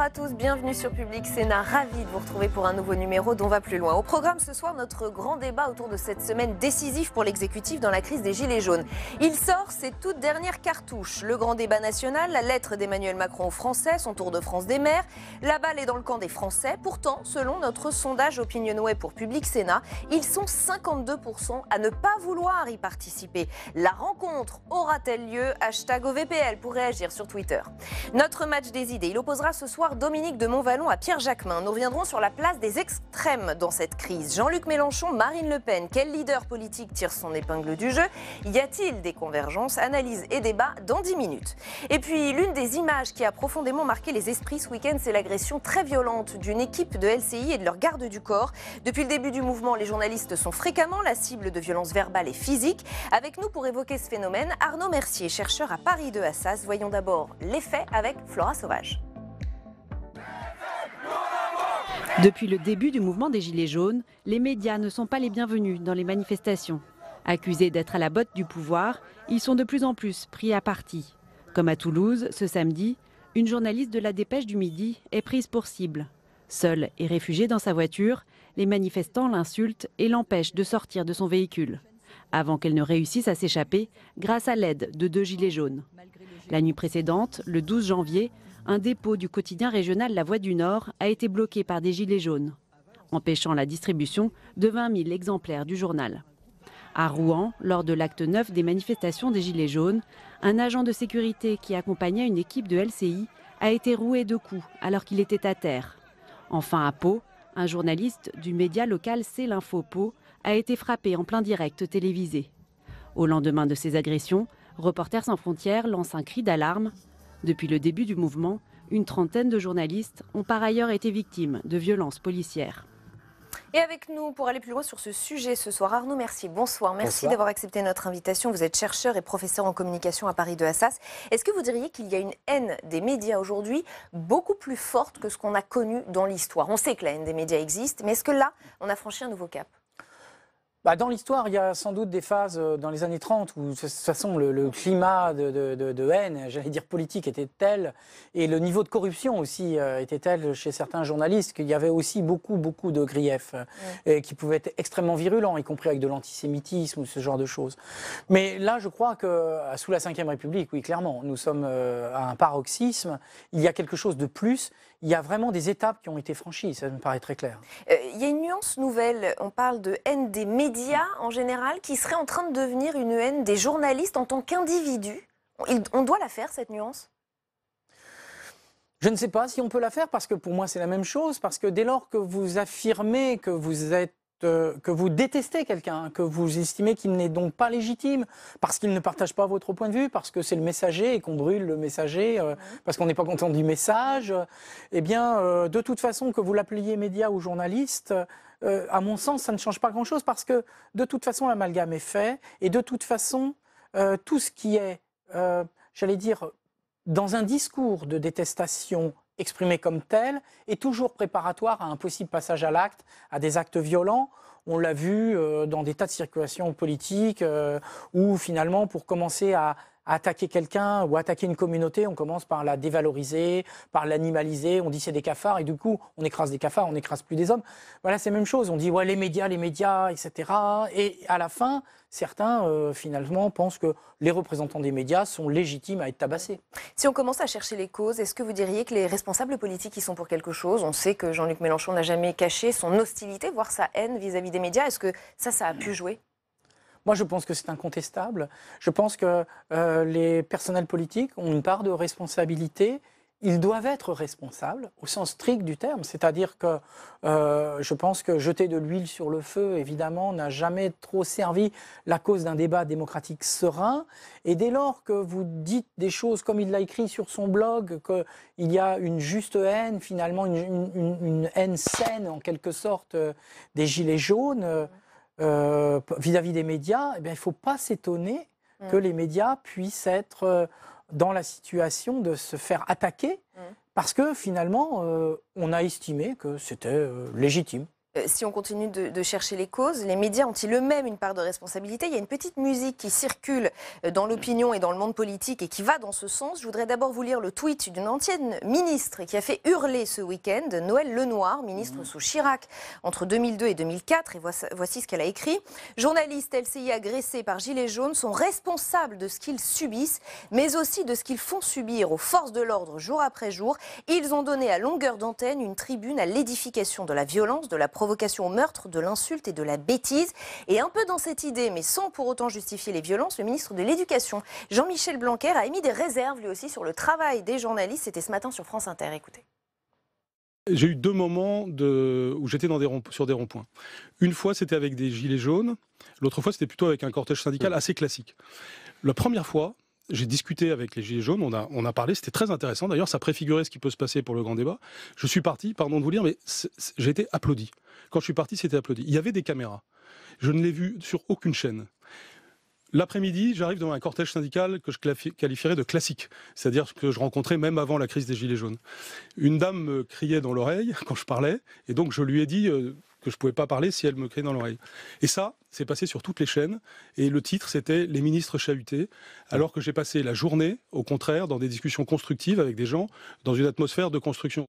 à tous, bienvenue sur Public Sénat, ravi de vous retrouver pour un nouveau numéro d'On va plus loin. Au programme ce soir, notre grand débat autour de cette semaine décisive pour l'exécutif dans la crise des Gilets jaunes. Il sort ses toutes dernières cartouches. Le grand débat national, la lettre d'Emmanuel Macron aux Français, son tour de France des maires. La balle est dans le camp des Français. Pourtant, selon notre sondage Opinionway pour Public Sénat, ils sont 52% à ne pas vouloir y participer. La rencontre aura-t-elle lieu? Hashtag OVPL pour réagir sur Twitter. Notre match des idées, il opposera ce soir Dominique de Montvalon à Pierre Jacquemin. Nous reviendrons sur la place des extrêmes dans cette crise. Jean-Luc Mélenchon, Marine Le Pen, quel leader politique tire son épingle du jeu? Y a-t-il des convergences? Analyse et débat dans 10 minutes. Et puis, l'une des images qui a profondément marqué les esprits ce week-end, c'est l'agression très violente d'une équipe de LCI et de leur garde du corps. Depuis le début du mouvement, les journalistes sont fréquemment la cible de violences verbales et physiques. Avec nous pour évoquer ce phénomène, Arnaud Mercier, chercheur à Paris 2 Assas. Voyons d'abord les faits avec Flora Sauvage. Depuis le début du mouvement des Gilets jaunes, les médias ne sont pas les bienvenus dans les manifestations. Accusés d'être à la botte du pouvoir, ils sont de plus en plus pris à partie. Comme à Toulouse, ce samedi, une journaliste de la Dépêche du Midi est prise pour cible. Seule et réfugiée dans sa voiture, les manifestants l'insultent et l'empêchent de sortir de son véhicule, avant qu'elle ne réussisse à s'échapper grâce à l'aide de 2 gilets jaunes. La nuit précédente, le 12 janvier, un dépôt du quotidien régional La Voix du Nord a été bloqué par des gilets jaunes, empêchant la distribution de 20 000 exemplaires du journal. À Rouen, lors de l'acte 9 des manifestations des Gilets jaunes, un agent de sécurité qui accompagnait une équipe de LCI a été roué de coups alors qu'il était à terre. Enfin à Pau, un journaliste du média local C'est l'Info Pau a été frappé en plein direct télévisé. Au lendemain de ces agressions, Reporters sans frontières lance un cri d'alarme. Depuis le début du mouvement, une trentaine de journalistes ont par ailleurs été victimes de violences policières. Et avec nous, pour aller plus loin sur ce sujet ce soir, Arnaud Mercier, bonsoir. Merci d'avoir accepté notre invitation. Vous êtes chercheur et professeur en communication à Paris 2 Assas. Est-ce que vous diriez qu'il y a une haine des médias aujourd'hui beaucoup plus forte que ce qu'on a connu dans l'histoire? On sait que la haine des médias existe, mais est-ce que là, on a franchi un nouveau cap? Dans l'histoire, il y a sans doute des phases dans les années 30 où de toute façon le climat de haine, j'allais dire politique, était tel, et le niveau de corruption aussi était tel chez certains journalistes qu'il y avait aussi beaucoup de griefs qui pouvaient être extrêmement virulents, y compris avec de l'antisémitisme ou ce genre de choses. Mais là, je crois que sous la Ve République, oui, clairement, nous sommes à un paroxysme. Il y a quelque chose de plus. Il y a vraiment des étapes qui ont été franchies, ça me paraît très clair. Il y a une nuance nouvelle, on parle de haine des médias en général, qui serait en train de devenir une haine des journalistes en tant qu'individus. On doit la faire, cette nuance? Je ne sais pas si on peut la faire, parce que pour moi c'est la même chose, parce que dès lors que vous affirmez que vous détestez quelqu'un, que vous estimez qu'il n'est donc pas légitime, parce qu'il ne partage pas votre point de vue, parce que c'est le messager et qu'on brûle le messager, parce qu'on n'est pas content du message, eh bien, de toute façon, que vous l'appeliez média ou journaliste, à mon sens, ça ne change pas grand-chose, parce que de toute façon, l'amalgame est fait, et de toute façon, tout ce qui est, j'allais dire, dans un discours de détestation exprimé comme tel, est toujours préparatoire à un possible passage à l'acte, à des actes violents. On l'a vu dans des tas de circulations politiques où finalement, pour commencer à attaquer quelqu'un ou attaquer une communauté, on commence par la dévaloriser, par l'animaliser, on dit c'est des cafards, et du coup, on écrase des cafards, on n'écrase plus des hommes. Voilà, c'est la même chose, on dit ouais, les médias, etc. Et à la fin, certains, finalement, pensent que les représentants des médias sont légitimes à être tabassés. Si on commence à chercher les causes, est-ce que vous diriez que les responsables politiques y sont pour quelque chose? On sait que Jean-Luc Mélenchon n'a jamais caché son hostilité, voire sa haine vis-à-vis des médias. Est-ce que ça a pu jouer? Moi, je pense que c'est incontestable. Je pense que les personnels politiques ont une part de responsabilité. Ils doivent être responsables, au sens strict du terme. C'est-à-dire que je pense que jeter de l'huile sur le feu, évidemment, n'a jamais trop servi la cause d'un débat démocratique serein. Et dès lors que vous dites des choses, comme il l'a écrit sur son blog, qu'il y a une juste haine, finalement une haine saine, en quelque sorte, des gilets jaunes, vis-à-vis des médias, eh bien, il ne faut pas s'étonner que les médias puissent être dans la situation de se faire attaquer parce que finalement, on a estimé que c'était légitime. Si on continue de chercher les causes, les médias ont-ils eux-mêmes une part de responsabilité? Il y a une petite musique qui circule dans l'opinion et dans le monde politique et qui va dans ce sens. Je voudrais d'abord vous lire le tweet d'une ancienne ministre qui a fait hurler ce week-end, Noëlle Lenoir, ministre sous Chirac entre 2002 et 2004. Et voici ce qu'elle a écrit. Journalistes LCI agressés par Gilets jaunes sont responsables de ce qu'ils subissent, mais aussi de ce qu'ils font subir aux forces de l'ordre jour après jour. Ils ont donné à longueur d'antenne une tribune à l'édification de la violence, de la provocation au meurtre, de l'insulte et de la bêtise. Et un peu dans cette idée, mais sans pour autant justifier les violences, le ministre de l'Éducation, Jean-Michel Blanquer, a émis des réserves lui aussi sur le travail des journalistes. C'était ce matin sur France Inter. Écoutez. J'ai eu 2 moments où j'étais sur des ronds-points. Une fois, c'était avec des gilets jaunes. L'autre fois, c'était plutôt avec un cortège syndical assez classique. La première fois, j'ai discuté avec les Gilets jaunes, on a parlé, c'était très intéressant. D'ailleurs, ça préfigurait ce qui peut se passer pour le grand débat. Je suis parti, pardon de vous dire, mais j'ai été applaudi. Quand je suis parti, c'était applaudi. Il y avait des caméras. Je ne l'ai vu sur aucune chaîne. L'après-midi, j'arrive devant un cortège syndical que je qualifierais de classique, c'est-à-dire que je rencontrais même avant la crise des Gilets jaunes. Une dame me criait dans l'oreille quand je parlais, et donc je lui ai dit que je ne pouvais pas parler si elle me criait dans l'oreille. Et ça, c'est passé sur toutes les chaînes, et le titre, c'était « Les ministres chahutés », alors que j'ai passé la journée, au contraire, dans des discussions constructives avec des gens, dans une atmosphère de construction.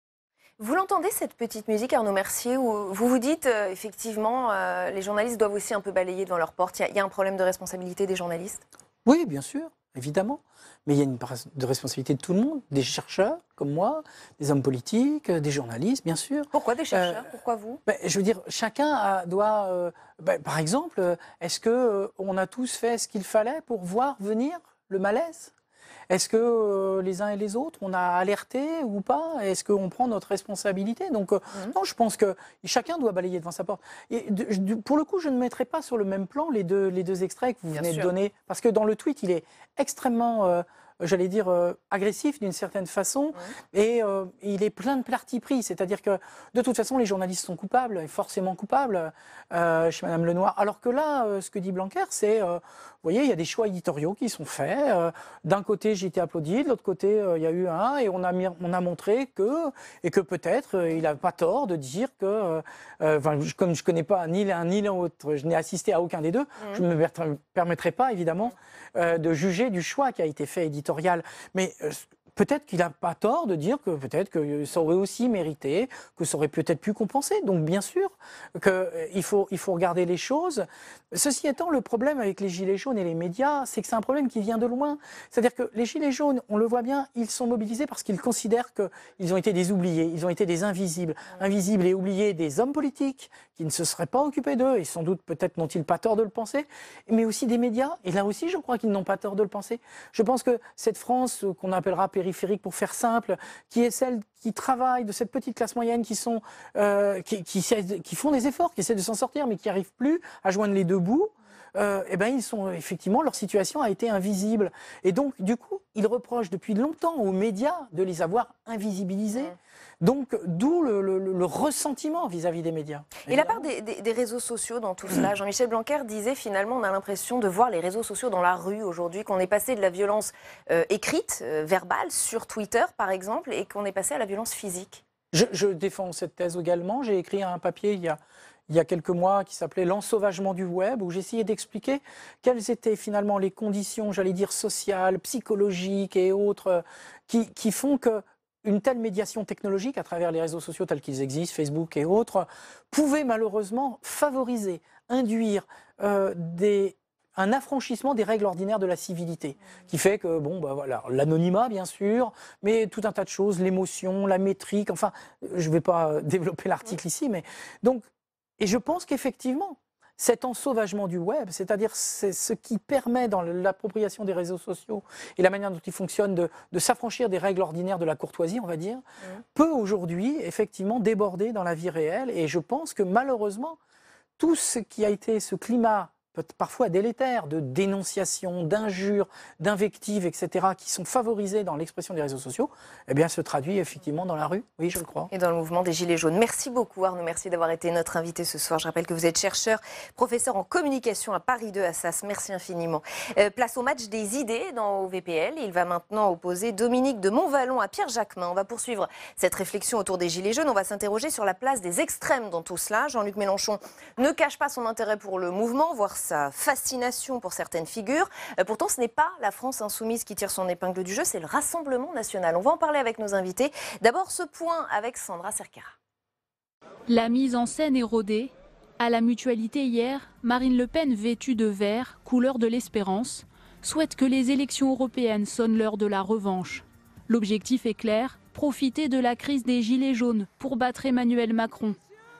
Vous l'entendez, cette petite musique, Arnaud Mercier, où vous vous dites, effectivement, les journalistes doivent aussi un peu balayer devant leur porte. Il y a un problème de responsabilité des journalistes? Oui, bien sûr, évidemment. Mais il y a une part de responsabilité de tout le monde, des chercheurs comme moi, des hommes politiques, des journalistes, bien sûr. Pourquoi des chercheurs? Pourquoi vous? Je veux dire, chacun doit... par exemple, est-ce qu'on a tous fait ce qu'il fallait pour voir venir le malaise? Est-ce que les uns et les autres, on a alerté ou pas? Est-ce qu'on prend notre responsabilité? Donc, non, je pense que chacun doit balayer devant sa porte. Et pour le coup, je ne mettrai pas sur le même plan les deux extraits que vous venez de donner. Parce que dans le tweet, il est extrêmement... j'allais dire, agressif d'une certaine façon, et il est plein de parti pris. C'est-à-dire que, de toute façon, les journalistes sont coupables, et forcément coupables, chez Madame Lenoir. Alors que là, ce que dit Blanquer, c'est, vous voyez, il y a des choix éditoriaux qui sont faits. D'un côté, j'ai été applaudi, de l'autre côté, il y a eu un, et on a montré que peut-être, il n'a pas tort de dire que, comme je ne connais pas ni l'un ni l'autre, je n'ai assisté à aucun des deux, je ne me permettrai pas, évidemment, de juger du choix qui a été fait éditorial. Mais peut-être qu'il n'a pas tort de dire que peut-être que ça aurait aussi mérité, que ça aurait peut-être pu compenser. Donc bien sûr qu'il faut regarder les choses. Ceci étant, le problème avec les Gilets jaunes et les médias, c'est que c'est un problème qui vient de loin. C'est-à-dire que les Gilets jaunes, on le voit bien, ils sont mobilisés parce qu'ils considèrent qu'ils ont été des oubliés, ils ont été des invisibles. Invisibles et oubliés des hommes politiques qui ne se seraient pas occupés d'eux, et sans doute peut-être n'ont-ils pas tort de le penser, mais aussi des médias. Et là aussi, je crois qu'ils n'ont pas tort de le penser. Je pense que cette France qu'on appellera périphérique pour faire simple, qui est celle qui travaille, de cette petite classe moyenne qui font des efforts, qui essaient de s'en sortir, mais qui n'arrivent plus à joindre les deux bouts, ils sont effectivement, leur situation a été invisible. Et donc, du coup, ils reprochent depuis longtemps aux médias de les avoir invisibilisés. Donc, d'où le ressentiment vis-à-vis des médias. Et la part des réseaux sociaux dans tout cela, Jean-Michel Blanquer disait finalement, on a l'impression de voir les réseaux sociaux dans la rue aujourd'hui, qu'on est passé de la violence écrite, verbale, sur Twitter par exemple, et qu'on est passé à la violence physique. Je défends cette thèse également. J'ai écrit un papier il y a quelques mois qui s'appelait « L'ensauvagement du web », où j'essayais d'expliquer quelles étaient finalement les conditions, j'allais dire, sociales, psychologiques et autres, qui font que une telle médiation technologique à travers les réseaux sociaux tels qu'ils existent, Facebook et autres, pouvait malheureusement favoriser, induire un affranchissement des règles ordinaires de la civilité, qui fait que, voilà, l'anonymat bien sûr, mais tout un tas de choses, l'émotion, la métrique, enfin, je ne vais pas développer l'article ici, mais donc, et je pense qu'effectivement, cet ensauvagement du web, c'est-à-dire c'est ce qui permet dans l'appropriation des réseaux sociaux et la manière dont ils fonctionnent de s'affranchir des règles ordinaires de la courtoisie, on va dire, peut aujourd'hui effectivement déborder dans la vie réelle. Et je pense que malheureusement, tout ce qui a été ce climat parfois délétères, de dénonciations, d'injures, d'invectives, etc., qui sont favorisées dans l'expression des réseaux sociaux, eh bien, se traduit effectivement dans la rue, oui, je le crois. Et dans le mouvement des Gilets jaunes. Merci beaucoup Arnaud, merci d'avoir été notre invité ce soir. Je rappelle que vous êtes chercheur, professeur en communication à Paris 2 Assas. Merci infiniment. Place au match des idées dans OVPL. Il va maintenant opposer Dominique de Montvalon à Pierre Jacquemin. On va poursuivre cette réflexion autour des Gilets jaunes. On va s'interroger sur la place des extrêmes dans tout cela. Jean-Luc Mélenchon ne cache pas son intérêt pour le mouvement, voire sa fascination pour certaines figures. Pourtant, ce n'est pas la France insoumise qui tire son épingle du jeu, c'est le Rassemblement national. On va en parler avec nos invités. D'abord, ce point avec Sandra Cerquera. La mise en scène est rodée. À la Mutualité hier, Marine Le Pen, vêtue de vert, couleur de l'espérance, souhaite que les élections européennes sonnent l'heure de la revanche. L'objectif est clair, profiter de la crise des Gilets jaunes pour battre Emmanuel Macron.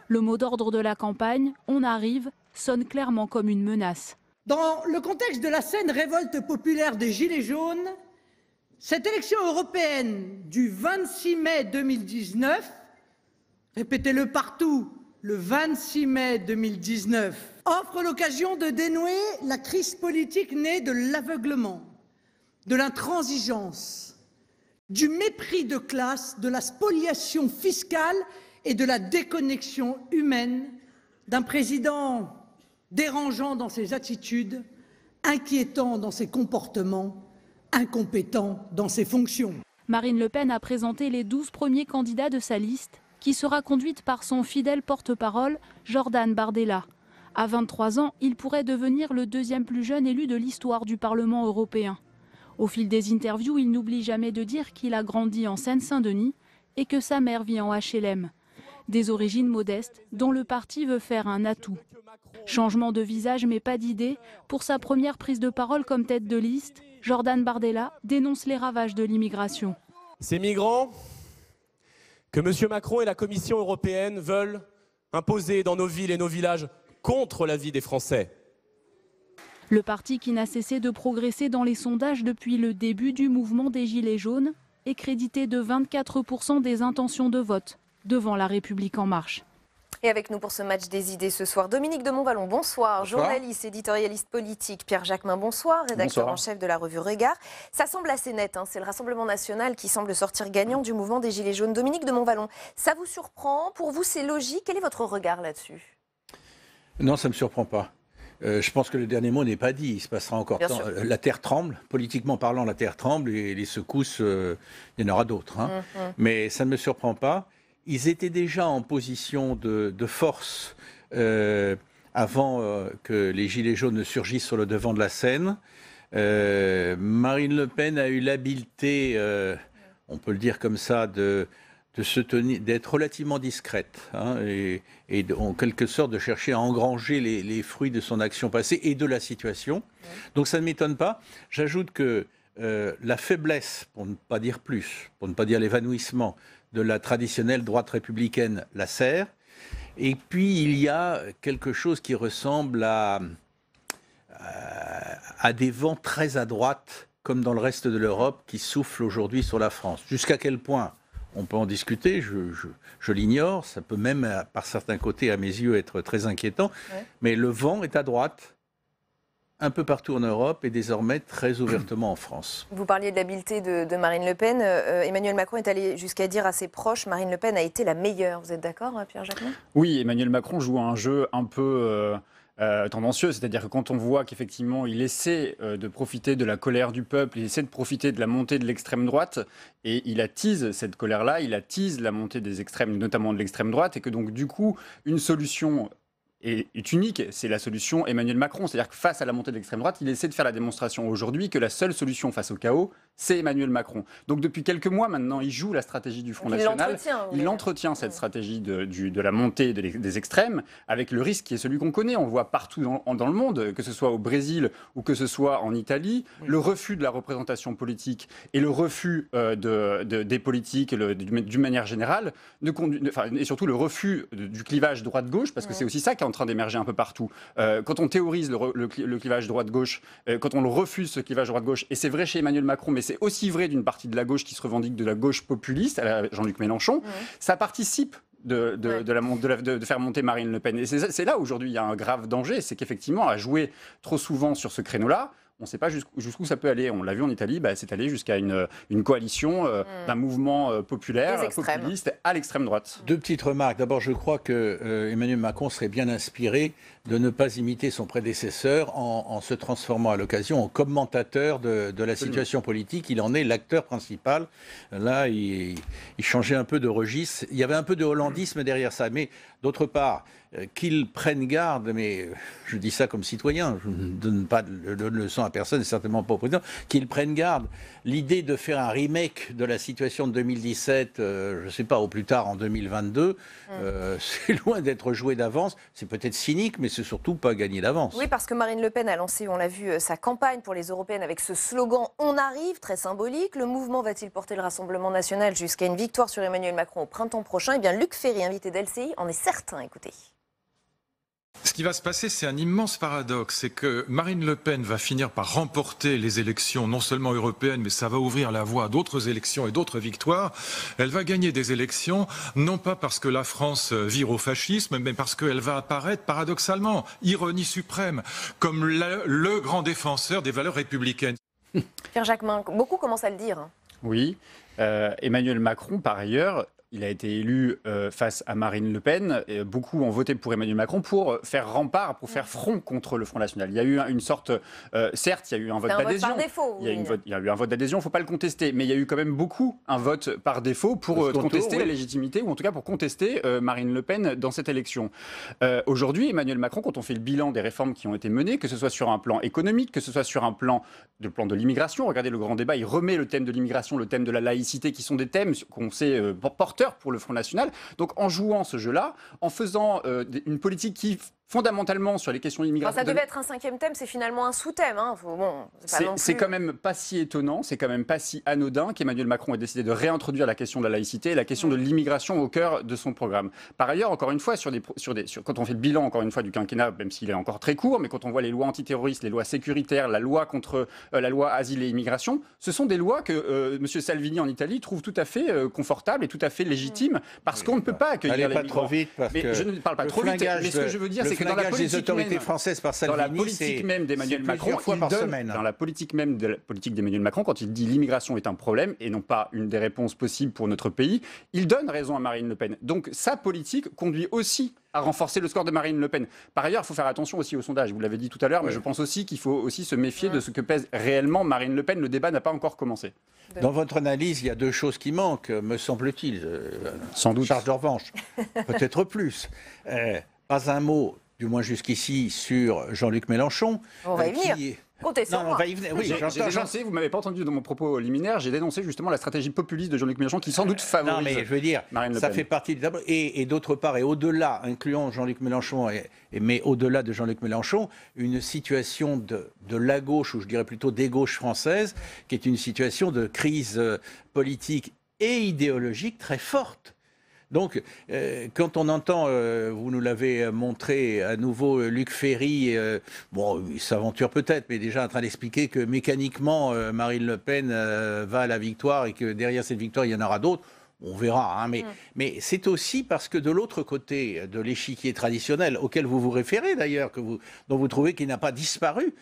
Le mot d'ordre de la campagne, on arrive, sonne clairement comme une menace. Dans le contexte de la saine révolte populaire des Gilets jaunes, cette élection européenne du 26 mai 2019, répétez-le partout, le 26 mai 2019, offre l'occasion de dénouer la crise politique née de l'aveuglement, de l'intransigeance, du mépris de classe, de la spoliation fiscale et de la déconnexion humaine d'un président dérangeant dans ses attitudes, inquiétant dans ses comportements, incompétent dans ses fonctions. Marine Le Pen a présenté les 12 premiers candidats de sa liste, qui sera conduite par son fidèle porte-parole, Jordan Bardella. À 23 ans, il pourrait devenir le deuxième plus jeune élu de l'histoire du Parlement européen. Au fil des interviews, il n'oublie jamais de dire qu'il a grandi en Seine-Saint-Denis et que sa mère vit en HLM. Des origines modestes dont le parti veut faire un atout. Changement de visage mais pas d'idée. Pour sa première prise de parole comme tête de liste, Jordan Bardella dénonce les ravages de l'immigration. Ces migrants que M. Macron et la Commission européenne veulent imposer dans nos villes et nos villages contre la vie des Français. Le parti qui n'a cessé de progresser dans les sondages depuis le début du mouvement des Gilets jaunes est crédité de 24% des intentions de vote devant La République en marche. Et avec nous pour ce match des idées ce soir, Dominique de Montvalon, bonsoir. Bonsoir. Journaliste, éditorialiste politique. Pierre Jacquemin, bonsoir. Rédacteur en chef de la revue Regard. Ça semble assez net, hein. C'est le Rassemblement national qui semble sortir gagnant du mouvement des Gilets jaunes. Dominique de Montvalon, ça vous surprend? Pour vous, c'est logique? Quel est votre regard là-dessus? Non, ça ne me surprend pas. Je pense que le dernier mot n'est pas dit. Il se passera encore temps. La terre tremble. Politiquement parlant, la terre tremble et les secousses, il y en aura d'autres. Hein. Mais ça ne me surprend pas. Ils étaient déjà en position de force avant que les Gilets jaunes ne surgissent sur le devant de la scène. Marine Le Pen a eu l'habileté, on peut le dire comme ça, de se tenir, d'être relativement discrète hein, et en quelque sorte de chercher à engranger les fruits de son action passée et de la situation. Donc ça ne m'étonne pas. J'ajoute que la faiblesse, pour ne pas dire plus, pour ne pas dire l'évanouissement, de la traditionnelle droite républicaine la serre. Et puis, il y a quelque chose qui ressemble à des vents très à droite, comme dans le reste de l'Europe, qui soufflent aujourd'hui sur la France. Jusqu'à quel point on peut en discuter, je l'ignore. Ça peut même, par certains côtés, à mes yeux, être très inquiétant. Ouais. Mais le vent est à droite, un peu partout en Europe et désormais très ouvertement en France. Vous parliez de l'habileté de Marine Le Pen. Emmanuel Macron est allé jusqu'à dire à ses proches Marine Le Pen a été la meilleure. Vous êtes d'accord, Pierre Jacquemin? Oui, Emmanuel Macron joue un jeu un peu tendancieux, c'est-à-dire que quand on voit qu'effectivement il essaie de profiter de la colère du peuple, il essaie de profiter de la montée de l'extrême droite et il attise cette colère-là, il attise la montée des extrêmes, notamment de l'extrême droite, et que donc du coup une solution est unique, c'est la solution Emmanuel Macron. C'est-à-dire que face à la montée de l'extrême droite, il essaie de faire la démonstration aujourd'hui que la seule solution face au chaos, c'est Emmanuel Macron. Donc depuis quelques mois maintenant, il joue la stratégie du Front National. Il entretient cette stratégie de la montée des extrêmes avec le risque qui est celui qu'on connaît. On le voit partout dans le monde, que ce soit au Brésil ou que ce soit en Italie. Le refus de la représentation politique et le refus des politiques d'une manière générale, et surtout le refus du clivage droite-gauche, parce que c'est aussi ça qui est en train d'émerger un peu partout. Quand on théorise le clivage droite-gauche, quand on le refuse, ce clivage droite-gauche, et c'est vrai chez Emmanuel Macron, mais c'est aussi vrai d'une partie de la gauche qui se revendique de la gauche populiste, à la Jean-Luc Mélenchon, ça participe de faire monter Marine Le Pen. Et c'est là aujourd'hui il y a un grave danger, c'est qu'effectivement, à jouer trop souvent sur ce créneau-là, on ne sait pas jusqu'où ça peut aller. On l'a vu en Italie, c'est allé jusqu'à une coalition d'un mouvement populaire, populiste, à l'extrême droite. Deux petites remarques. D'abord, je crois que Emmanuel Macron serait bien inspiré de ne pas imiter son prédécesseur en se transformant à l'occasion en commentateur de la situation politique. Il en est l'acteur principal. Là, il changeait un peu de registre. Il y avait un peu de hollandisme derrière ça. Mais d'autre part, qu'il prenne garde, mais je dis ça comme citoyen, je ne donne pas de leçon à personne, et certainement pas au président, qu'il prenne garde. L'idée de faire un remake de la situation de 2017, je ne sais pas, au plus tard en 2022, c'est loin d'être joué d'avance. C'est peut-être cynique, mais c'est surtout pas gagné d'avance. Oui, parce que Marine Le Pen a lancé, on l'a vu, sa campagne pour les européennes avec ce slogan « On arrive », très symbolique. Le mouvement va-t-il porter le Rassemblement national jusqu'à une victoire sur Emmanuel Macron au printemps prochain? Eh bien, Luc Ferry, invité d'LCI, en est certain. Écoutez. Ce qui va se passer, c'est un immense paradoxe. C'est que Marine Le Pen va finir par remporter les élections, non seulement européennes, mais ça va ouvrir la voie à d'autres élections et d'autres victoires. Elle va gagner des élections, non pas parce que la France vire au fascisme, mais parce qu'elle va apparaître paradoxalement, ironie suprême, comme le grand défenseur des valeurs républicaines. Pierre Jacquemin, beaucoup commencent à le dire. Oui. Emmanuel Macron, par ailleurs, il a été élu face à Marine Le Pen. Et beaucoup ont voté pour Emmanuel Macron pour faire rempart, pour faire front contre le Front National. Il y a eu une sorte... certes, il y a eu un vote d'adhésion. Il y a eu un vote d'adhésion, il ne faut pas le contester. Mais il y a eu quand même un vote par défaut pour contester la légitimité, ou en tout cas pour contester Marine Le Pen dans cette élection. Aujourd'hui, Emmanuel Macron, quand on fait le bilan des réformes qui ont été menées, que ce soit sur un plan économique, que ce soit sur un plan de l'immigration, regardez le grand débat, il remet le thème de l'immigration, le thème de la laïcité, qui sont des thèmes qu'on sait porteurs pour le Front National. Donc en jouant ce jeu-là, en faisant une politique qui fondamentalement sur les questions d'immigration... Ça devait être un cinquième thème, c'est finalement un sous-thème. Hein. C'est quand même pas si étonnant, c'est quand même pas si anodin qu'Emmanuel Macron ait décidé de réintroduire la question de la laïcité et la question de l'immigration au cœur de son programme. Par ailleurs, encore une fois, quand on fait le bilan encore une fois du quinquennat, même s'il est encore très court, mais quand on voit les lois antiterroristes, les lois sécuritaires, la loi contre la loi asile et immigration, ce sont des lois que M. Salvini en Italie trouve tout à fait confortables et tout à fait légitimes, parce qu'on ne peut pas accueillir les migrants. Trop vite, parce que je ne parle pas trop vite, mais ce que je veux dire, c'est que dans la politique des autorités françaises par Salvini, dans la politique même d'Emmanuel Macron, dans la politique même de la politique d'Emmanuel Macron, quand il dit l'immigration est un problème et non pas une des réponses possibles pour notre pays, il donne raison à Marine Le Pen. Donc sa politique conduit aussi à renforcer le score de Marine Le Pen. Par ailleurs, il faut faire attention aussi aux sondages. Vous l'avez dit tout à l'heure, mais je pense aussi qu'il faut aussi se méfier de ce que pèse réellement Marine Le Pen. Le débat n'a pas encore commencé. Dans votre analyse, il y a deux choses qui manquent, me semble-t-il. Sans doute. Charge de revanche. Peut-être plus. Pas un mot, du moins jusqu'ici, sur Jean-Luc Mélenchon. On va y venir. Comptez sur moi. Oui, j'ai dénoncé, vous ne m'avez pas entendu dans mon propos liminaire, j'ai dénoncé justement la stratégie populiste de Jean-Luc Mélenchon qui sans doute favorise. Non, mais je veux dire, ça fait partie du tableau. Et d'autre part, et au-delà, incluant Jean-Luc Mélenchon, mais au-delà de Jean-Luc Mélenchon, une situation de la gauche, ou je dirais plutôt des gauches françaises, qui est une situation de crise politique et idéologique très forte. Donc, quand on entend, vous nous l'avez montré à nouveau, Luc Ferry, il s'aventure peut-être, mais déjà en train d'expliquer que mécaniquement, Marine Le Pen va à la victoire et que derrière cette victoire, il y en aura d'autres. On verra, hein, mais c'est aussi parce que de l'autre côté de l'échiquier traditionnel, auquel vous vous référez d'ailleurs, dont vous trouvez qu'il n'a pas disparu,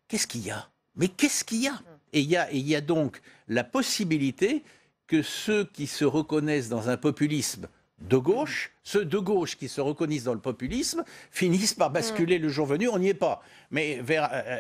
qu'est-ce qu'il y a? Mais qu'est-ce qu'il y a? Et il y a donc la possibilité que ceux qui se reconnaissent dans un populisme de gauche, ceux de gauche qui se reconnaissent dans le populisme, finissent par basculer le jour venu, on n'y est pas, mais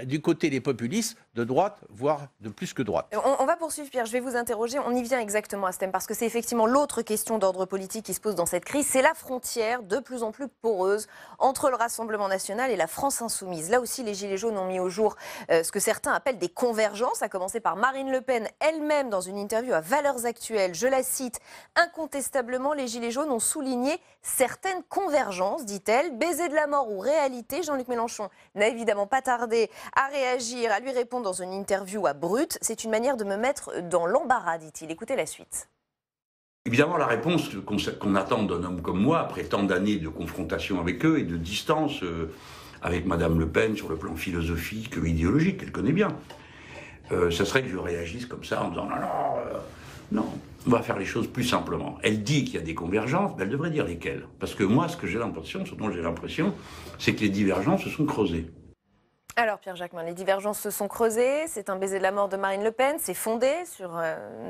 du côté des populistes, de droite, voire de plus que droite. On va poursuivre, Pierre, je vais vous interroger, on y vient exactement à ce thème, parce que c'est effectivement l'autre question d'ordre politique qui se pose dans cette crise, c'est la frontière de plus en plus poreuse entre le Rassemblement national et la France insoumise. Là aussi, les Gilets jaunes ont mis au jour ce que certains appellent des convergences, à commencer par Marine Le Pen elle-même dans une interview à Valeurs Actuelles, je la cite, « Incontestablement, les Gilets jaunes ont souligné certaines convergences, dit-elle, baiser de la mort ou réalité. Jean-Luc Mélenchon n'a évidemment pas tardé à réagir, à lui répondre dans une interview à Brut. C'est une manière de me mettre dans l'embarras, dit-il. Écoutez la suite. Évidemment, la réponse qu'on attend d'un homme comme moi, après tant d'années de confrontation avec eux et de distance avec Madame Le Pen sur le plan philosophique, idéologique, qu'elle connaît bien, ça serait que je réagisse comme ça en disant non. On va faire les choses plus simplement. Elle dit qu'il y a des convergences, mais elle devrait dire lesquelles. Parce que moi, ce dont j'ai l'impression, c'est que les divergences se sont creusées. Alors Pierre Jacquemin, les divergences se sont creusées, c'est un baiser de la mort de Marine Le Pen, c'est fondé sur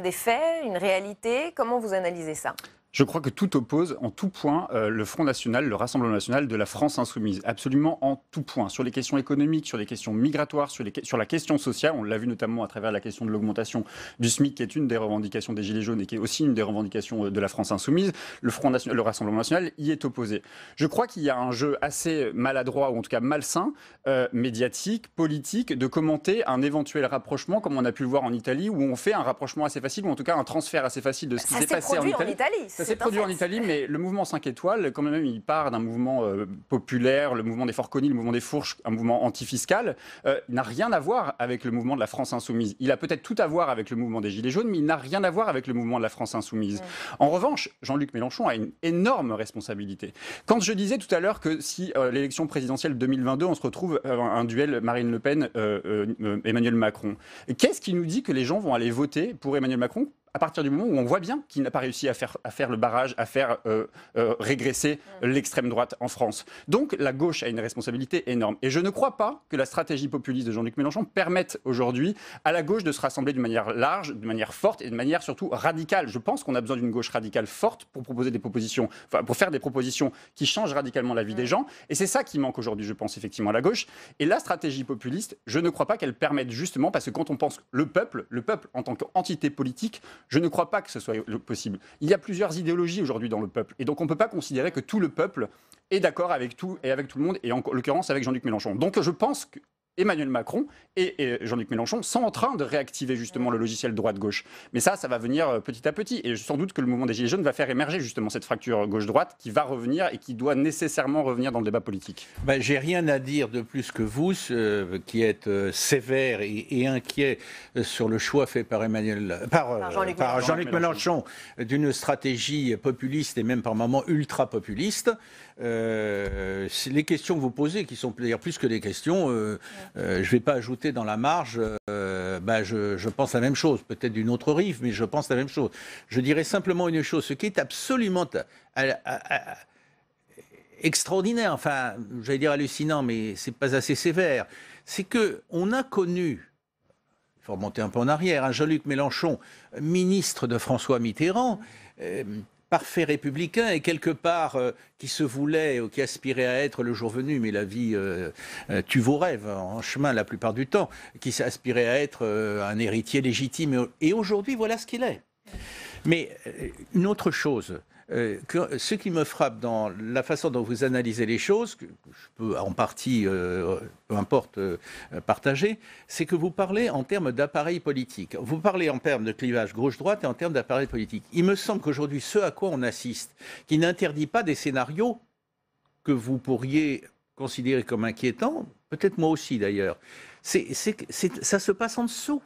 des faits, une réalité. Comment vous analysez ça ? Je crois que tout oppose en tout point le Front National, le Rassemblement National de la France Insoumise. Absolument en tout point. Sur les questions économiques, sur les questions migratoires, sur la question sociale. On l'a vu notamment à travers la question de l'augmentation du SMIC, qui est une des revendications des Gilets jaunes et qui est aussi une des revendications de la France Insoumise. Le Rassemblement National y est opposé. Je crois qu'il y a un jeu assez maladroit, ou en tout cas malsain, médiatique, politique, de commenter un éventuel rapprochement, comme on a pu le voir en Italie, où on fait un rapprochement assez facile, ou en tout cas un transfert assez facile de ce qui s'est passé en Italie. Ça s'est produit en Italie, mais le mouvement 5 étoiles, quand même, il part d'un mouvement populaire, le mouvement des Forconi, le mouvement des Fourches, un mouvement antifiscal, n'a rien à voir avec le mouvement de la France Insoumise. Il a peut-être tout à voir avec le mouvement des Gilets jaunes, mais il n'a rien à voir avec le mouvement de la France Insoumise. En revanche, Jean-Luc Mélenchon a une énorme responsabilité. Quand je disais tout à l'heure que si l'élection présidentielle 2022, on se retrouve un duel Marine Le Pen, Emmanuel Macron, qu'est-ce qui nous dit que les gens vont aller voter pour Emmanuel Macron à partir du moment où on voit bien qu'il n'a pas réussi à faire le barrage, à faire régresser l'extrême droite en France. Donc la gauche a une responsabilité énorme. Et je ne crois pas que la stratégie populiste de Jean-Luc Mélenchon permette aujourd'hui à la gauche de se rassembler d'une manière large, de manière forte et de manière surtout radicale. Je pense qu'on a besoin d'une gauche radicale forte pour proposer des propositions, pour faire des propositions qui changent radicalement la vie des gens. Et c'est ça qui manque aujourd'hui, je pense, effectivement, à la gauche. Et la stratégie populiste, je ne crois pas qu'elle permette justement, parce que quand on pense le peuple en tant qu'entité politique, je ne crois pas que ce soit possible. Il y a plusieurs idéologies aujourd'hui dans le peuple. Et donc on ne peut pas considérer que tout le peuple est d'accord avec tout et avec tout le monde, et en l'occurrence avec Jean-Luc Mélenchon. Donc je pense que Emmanuel Macron et Jean-Luc Mélenchon sont en train de réactiver justement le logiciel droite-gauche. Mais ça va venir petit à petit. Et sans doute que le mouvement des Gilets jaunes va faire émerger justement cette fracture gauche-droite qui va revenir et qui doit nécessairement revenir dans le débat politique. J'ai rien à dire de plus que vous, qui êtes sévère et inquiet sur le choix fait par Jean-Luc Mélenchon d'une stratégie populiste et même par moments ultra-populiste. Les questions que vous posez, qui sont d'ailleurs plus que des questions, je ne vais pas ajouter dans la marge, je pense la même chose, peut-être d'une autre rive, mais je pense la même chose. Je dirais simplement une chose, ce qui est absolument extraordinaire, enfin, j'allais dire hallucinant, mais c'est pas assez sévère, c'est qu'on a connu, il faut remonter un peu en arrière, Jean-Luc Mélenchon, ministre de François Mitterrand, parfait républicain et quelque part qui se voulait ou qui aspirait à être le jour venu, mais la vie tue vos rêves en chemin la plupart du temps, qui aspirait à être un héritier légitime. Et aujourd'hui, voilà ce qu'il est. Mais une autre chose, ce qui me frappe dans la façon dont vous analysez les choses, que je peux en partie, peu importe, partager, c'est que vous parlez en termes d'appareil politique. Vous parlez en termes de clivage gauche-droite et en termes d'appareil politique. Il me semble qu'aujourd'hui, ce à quoi on assiste, qui n'interdit pas des scénarios que vous pourriez considérer comme inquiétants, peut-être moi aussi d'ailleurs, ça se passe en dessous.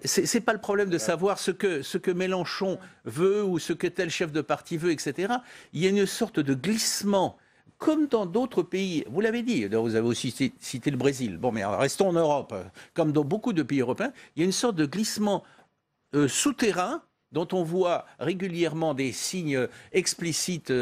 C'est pas le problème de savoir ce que Mélenchon veut ou ce que tel chef de parti veut, etc. Il y a une sorte de glissement, comme dans d'autres pays. Vous l'avez dit, vous avez aussi cité le Brésil. Bon, mais alors, restons en Europe. Comme dans beaucoup de pays européens, il y a une sorte de glissement souterrain dont on voit régulièrement des signes explicites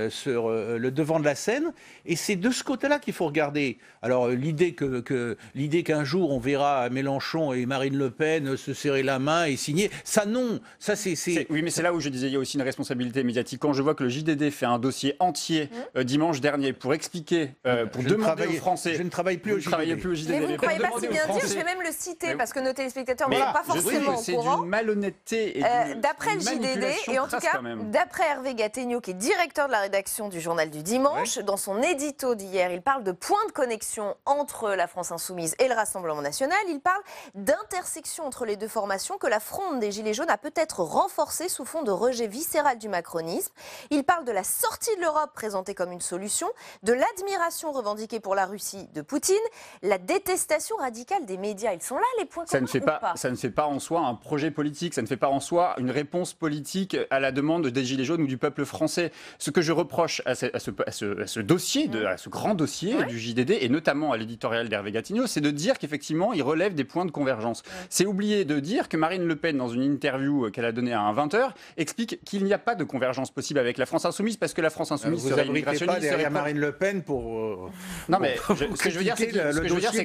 sur le devant de la scène. Et c'est de ce côté-là qu'il faut regarder. Alors l'idée qu'un jour on verra Mélenchon et Marine Le Pen se serrer la main et signer, ça non, ça c'est... Oui, mais c'est là où je disais il y a aussi une responsabilité médiatique. Quand je vois que le JDD fait un dossier entier dimanche dernier pour expliquer, pour demander aux Français... Je ne travaille plus au JDD. Mais vous ne croyez pas si bien dire, je vais même le citer, parce que nos téléspectateurs ne sont pas forcément au courant. C'est d'une malhonnêteté et d'après le JDD, et en tout cas, d'après Hervé Gattegno, qui est directeur de la rédaction du Journal du Dimanche, dans son édito d'hier, il parle de points de connexion entre la France Insoumise et le Rassemblement National. Il parle d'intersection entre les deux formations que la fronde des Gilets jaunes a peut-être renforcée sous fond de rejet viscéral du macronisme. Il parle de la sortie de l'Europe présentée comme une solution, de l'admiration revendiquée pour la Russie de Poutine, la détestation radicale des médias. Ils sont là les points communs ou pas ? Ça ne fait pas en soi un projet politique, ça ne fait pas en soi une réponse politique à la demande des Gilets jaunes ou du peuple français. Ce que je reproche à ce dossier, à ce grand dossier du JDD, et notamment à l'éditorial d'Hervé Gattegno, c'est de dire qu'effectivement, il relève des points de convergence. C'est oublier de dire que Marine Le Pen, dans une interview qu'elle a donnée à un 20h, explique qu'il n'y a pas de convergence possible avec la France Insoumise, parce que la France Insoumise vous serait abritez pas derrière Marine Le Pen pour... non, mais ce que je veux dire, c'est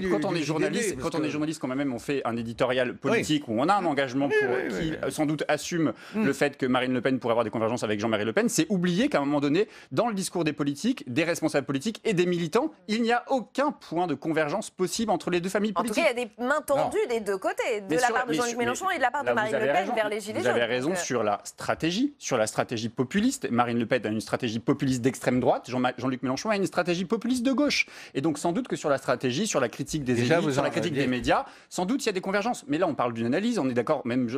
que quand on est journaliste, quand même, on fait un éditorial politique où on a un engagement qui sans doute assume le fait que Marine Le Pen pourrait avoir des convergences avec Jean-Marie Le Pen, c'est oublier qu'à un moment donné, dans le discours des politiques, des responsables politiques et des militants, il n'y a aucun point de convergence possible entre les deux familles politiques. En tout cas, il y a des mains tendues des deux côtés, de la part de Jean-Luc Mélenchon et de la part de Marine Le Pen vers les Gilets jaunes. Vous avez raison sur la stratégie populiste. Marine Le Pen a une stratégie populiste d'extrême droite, Jean-Luc Mélenchon a une stratégie populiste de gauche. Et donc sans doute que sur la stratégie, sur la critique des élites, sur la critique des médias, sans doute il y a des convergences. Mais là, on parle d'une analyse, on est d'accord, même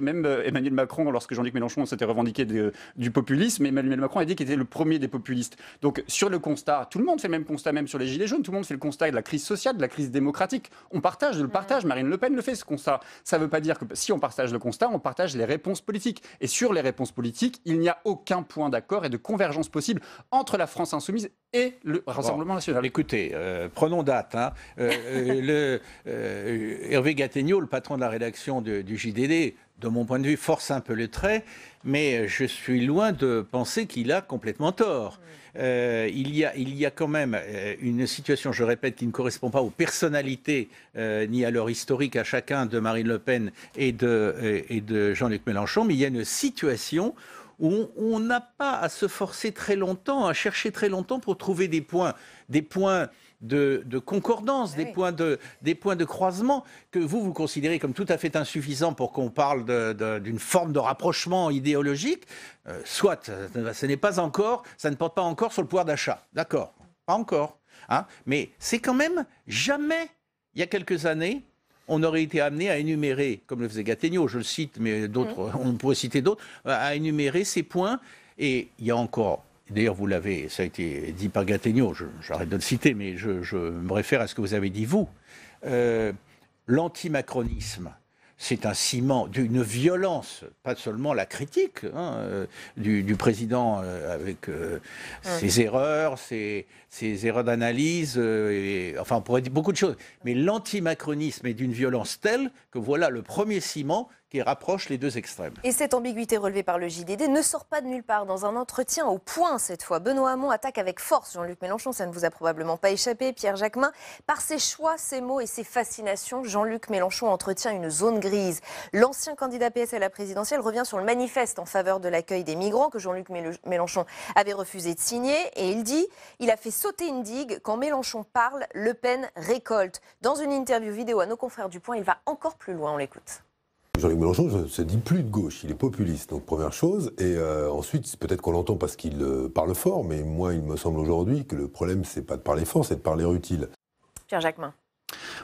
Emmanuel Macron, lorsque Jean-Luc Mélenchon s'était revendiqué du populisme, Emmanuel Macron a dit qu'il était le premier des populistes. Donc sur le constat, tout le monde fait le même constat, même sur les Gilets jaunes, tout le monde fait le constat de la crise sociale, de la crise démocratique. On partage, Marine Le Pen le fait, ce constat. Ça ne veut pas dire que si on partage le constat, on partage les réponses politiques. Et sur les réponses politiques, il n'y a aucun point d'accord et de convergence possible entre la France Insoumise et le Rassemblement National. Écoutez, prenons date. Hervé Gattegno, le patron de la rédaction du JDD, de mon point de vue, force un peu le trait, mais je suis loin de penser qu'il a complètement tort. Il y a quand même une situation, je répète, qui ne correspond pas aux personnalités ni à leur historique à chacun de Marine Le Pen et de Jean-Luc Mélenchon, mais il y a une situation où on n'a pas à se forcer très longtemps, à chercher très longtemps pour trouver des points de concordance, des points de croisement que vous considérez comme tout à fait insuffisants pour qu'on parle d'une forme de rapprochement idéologique. Soit, ça ne porte pas encore sur le pouvoir d'achat. D'accord, pas encore. Mais c'est quand même jamais, il y a quelques années, on aurait été amené à énumérer, comme le faisait Gattegno, je le cite, mais d'autres, on pourrait citer d'autres, à énumérer ces points. Et il y a encore, d'ailleurs vous l'avez, ça a été dit par Gattegno, j'arrête de le citer, mais je me réfère à ce que vous avez dit vous. L'antimacronisme, c'est un ciment d'une violence, pas seulement la critique du président avec ses erreurs, ses erreurs d'analyse, enfin on pourrait dire beaucoup de choses, mais l'antimacronisme est d'une violence telle que voilà le premier ciment qui rapproche les deux extrêmes. Et cette ambiguïté relevée par le JDD ne sort pas de nulle part. Dans un entretien au Point cette fois, Benoît Hamon attaque avec force Jean-Luc Mélenchon, ça ne vous a probablement pas échappé, Pierre Jacquemin. Par ses choix, ses mots et ses fascinations, Jean-Luc Mélenchon entretient une zone grise. L'ancien candidat PS à la présidentielle revient sur le manifeste en faveur de l'accueil des migrants que Jean-Luc Mélenchon avait refusé de signer. Et il dit « Il a fait sauter une digue. Quand Mélenchon parle, Le Pen récolte ». Dans une interview vidéo à nos confrères du Point, il va encore plus loin, on l'écoute. Jean-Luc Mélenchon ne se dit plus de gauche, il est populiste, donc première chose. Et ensuite, peut-être qu'on l'entend parce qu'il parle fort, mais moi, il me semble aujourd'hui que le problème, c'est pas de parler fort, c'est de parler utile. Pierre Jacquemin.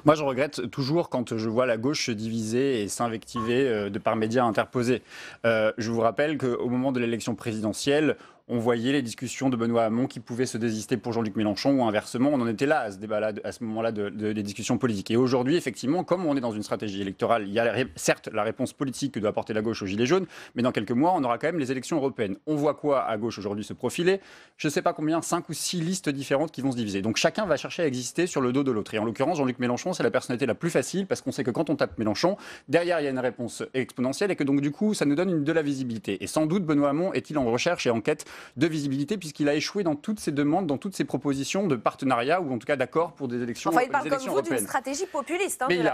Moi, je regrette toujours quand je vois la gauche se diviser et s'invectiver de par médias interposés. Je vous rappelle qu'au moment de l'élection présidentielle, on voyait les discussions de Benoît Hamon qui pouvaient se désister pour Jean-Luc Mélenchon ou inversement. On en était là, à ce débat-là, à ce moment-là des discussions politiques. Et aujourd'hui, effectivement, comme on est dans une stratégie électorale, il y a certes la réponse politique que doit apporter la gauche aux Gilets jaunes, mais dans quelques mois, on aura quand même les élections européennes. On voit quoi à gauche aujourd'hui se profiler? Je ne sais pas combien, 5 ou 6 listes différentes qui vont se diviser. Donc chacun va chercher à exister sur le dos de l'autre. Et en l'occurrence, Jean-Luc Mélenchon, c'est la personnalité la plus facile parce qu'on sait que quand on tape Mélenchon, derrière, il y a une réponse exponentielle et que donc du coup, ça nous donne de la visibilité. Et sans doute, Benoît Hamon est-il en recherche et en quête de visibilité puisqu'il a échoué dans toutes ses demandes, dans toutes ses propositions de partenariat ou en tout cas d'accord pour des élections européennes. Enfin, il parle comme vous d'une stratégie populiste. Mais il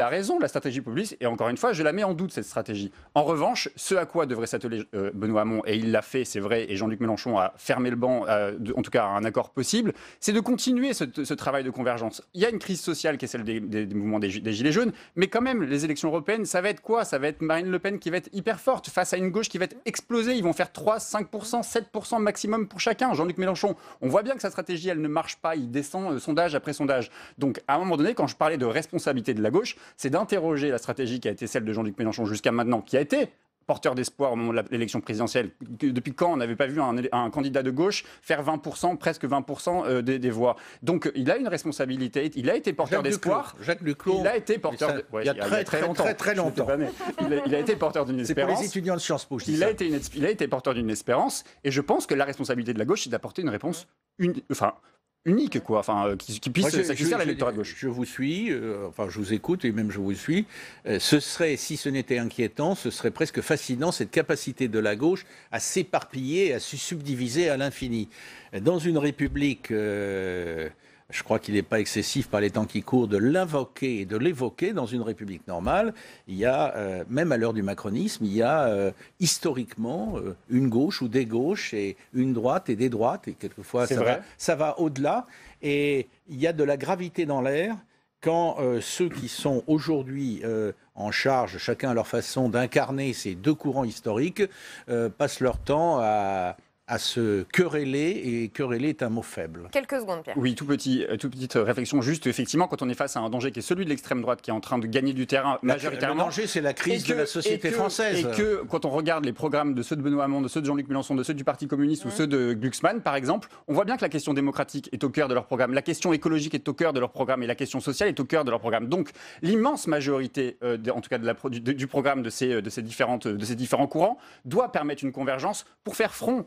a raison, la stratégie populiste. Et encore une fois, je la mets en doute, cette stratégie. En revanche, ce à quoi devrait s'atteler Benoît Hamon, et il l'a fait, c'est vrai, et Jean-Luc Mélenchon a fermé le banc, en tout cas à un accord possible, c'est de continuer ce travail de convergence. Il y a une crise sociale qui est celle des mouvements des Gilets jaunes, mais quand même, les élections européennes, ça va être quoi? Ça va être Marine Le Pen qui va être hyper forte face à une gauche qui va être explosée. Ils vont faire 3, 5%, 7% maximum pour chacun. Jean-Luc Mélenchon, on voit bien que sa stratégie, elle ne marche pas. Il descend sondage après sondage. Donc, à un moment donné, quand je parlais de responsabilité de la gauche, c'est d'interroger la stratégie qui a été celle de Jean-Luc Mélenchon jusqu'à maintenant, qui a été porteur d'espoir au moment de l'élection présidentielle. Depuis quand on n'avait pas vu un candidat de gauche faire 20%, presque 20% des voix. Donc il a une responsabilité, il a été porteur d'espoir. Jacques Duclos. Il a été porteur il y a très longtemps. Il a été porteur d'une espérance. C'est pour les étudiants de Sciences Po, je dis il a été porteur d'une espérance, et je pense que la responsabilité de la gauche, c'est d'apporter une réponse unique, quoi, qui puisse satisfaire l'électorat de gauche. Je vous suis, je vous écoute et même je vous suis. Ce serait, si ce n'était inquiétant, ce serait presque fascinant, cette capacité de la gauche à s'éparpiller, à se subdiviser à l'infini. Dans une république, je crois qu'il n'est pas excessif par les temps qui courent de l'invoquer et de l'évoquer. Dans une république normale, il y a, même à l'heure du macronisme, il y a historiquement une gauche ou des gauches et une droite et des droites, et quelquefois ça va au-delà. Et il y a de la gravité dans l'air quand ceux qui sont aujourd'hui en charge, chacun à leur façon, d'incarner ces deux courants historiques, passent leur temps à se quereller, et quereller est un mot faible. Quelques secondes, Pierre. Oui, toute petite réflexion, juste effectivement, quand on est face à un danger qui est celui de l'extrême droite, qui est en train de gagner du terrain majoritairement. Le danger, c'est la crise de la société française. Et que, quand on regarde les programmes de ceux de Benoît Hamon, de ceux de Jean-Luc Mélenchon, de ceux du Parti communiste ou ceux de Glucksmann, par exemple, on voit bien que la question démocratique est au cœur de leur programme, la question écologique est au cœur de leur programme, et la question sociale est au cœur de leur programme. Donc, l'immense majorité, en tout cas du programme de ces différents courants, doit permettre une convergence pour faire front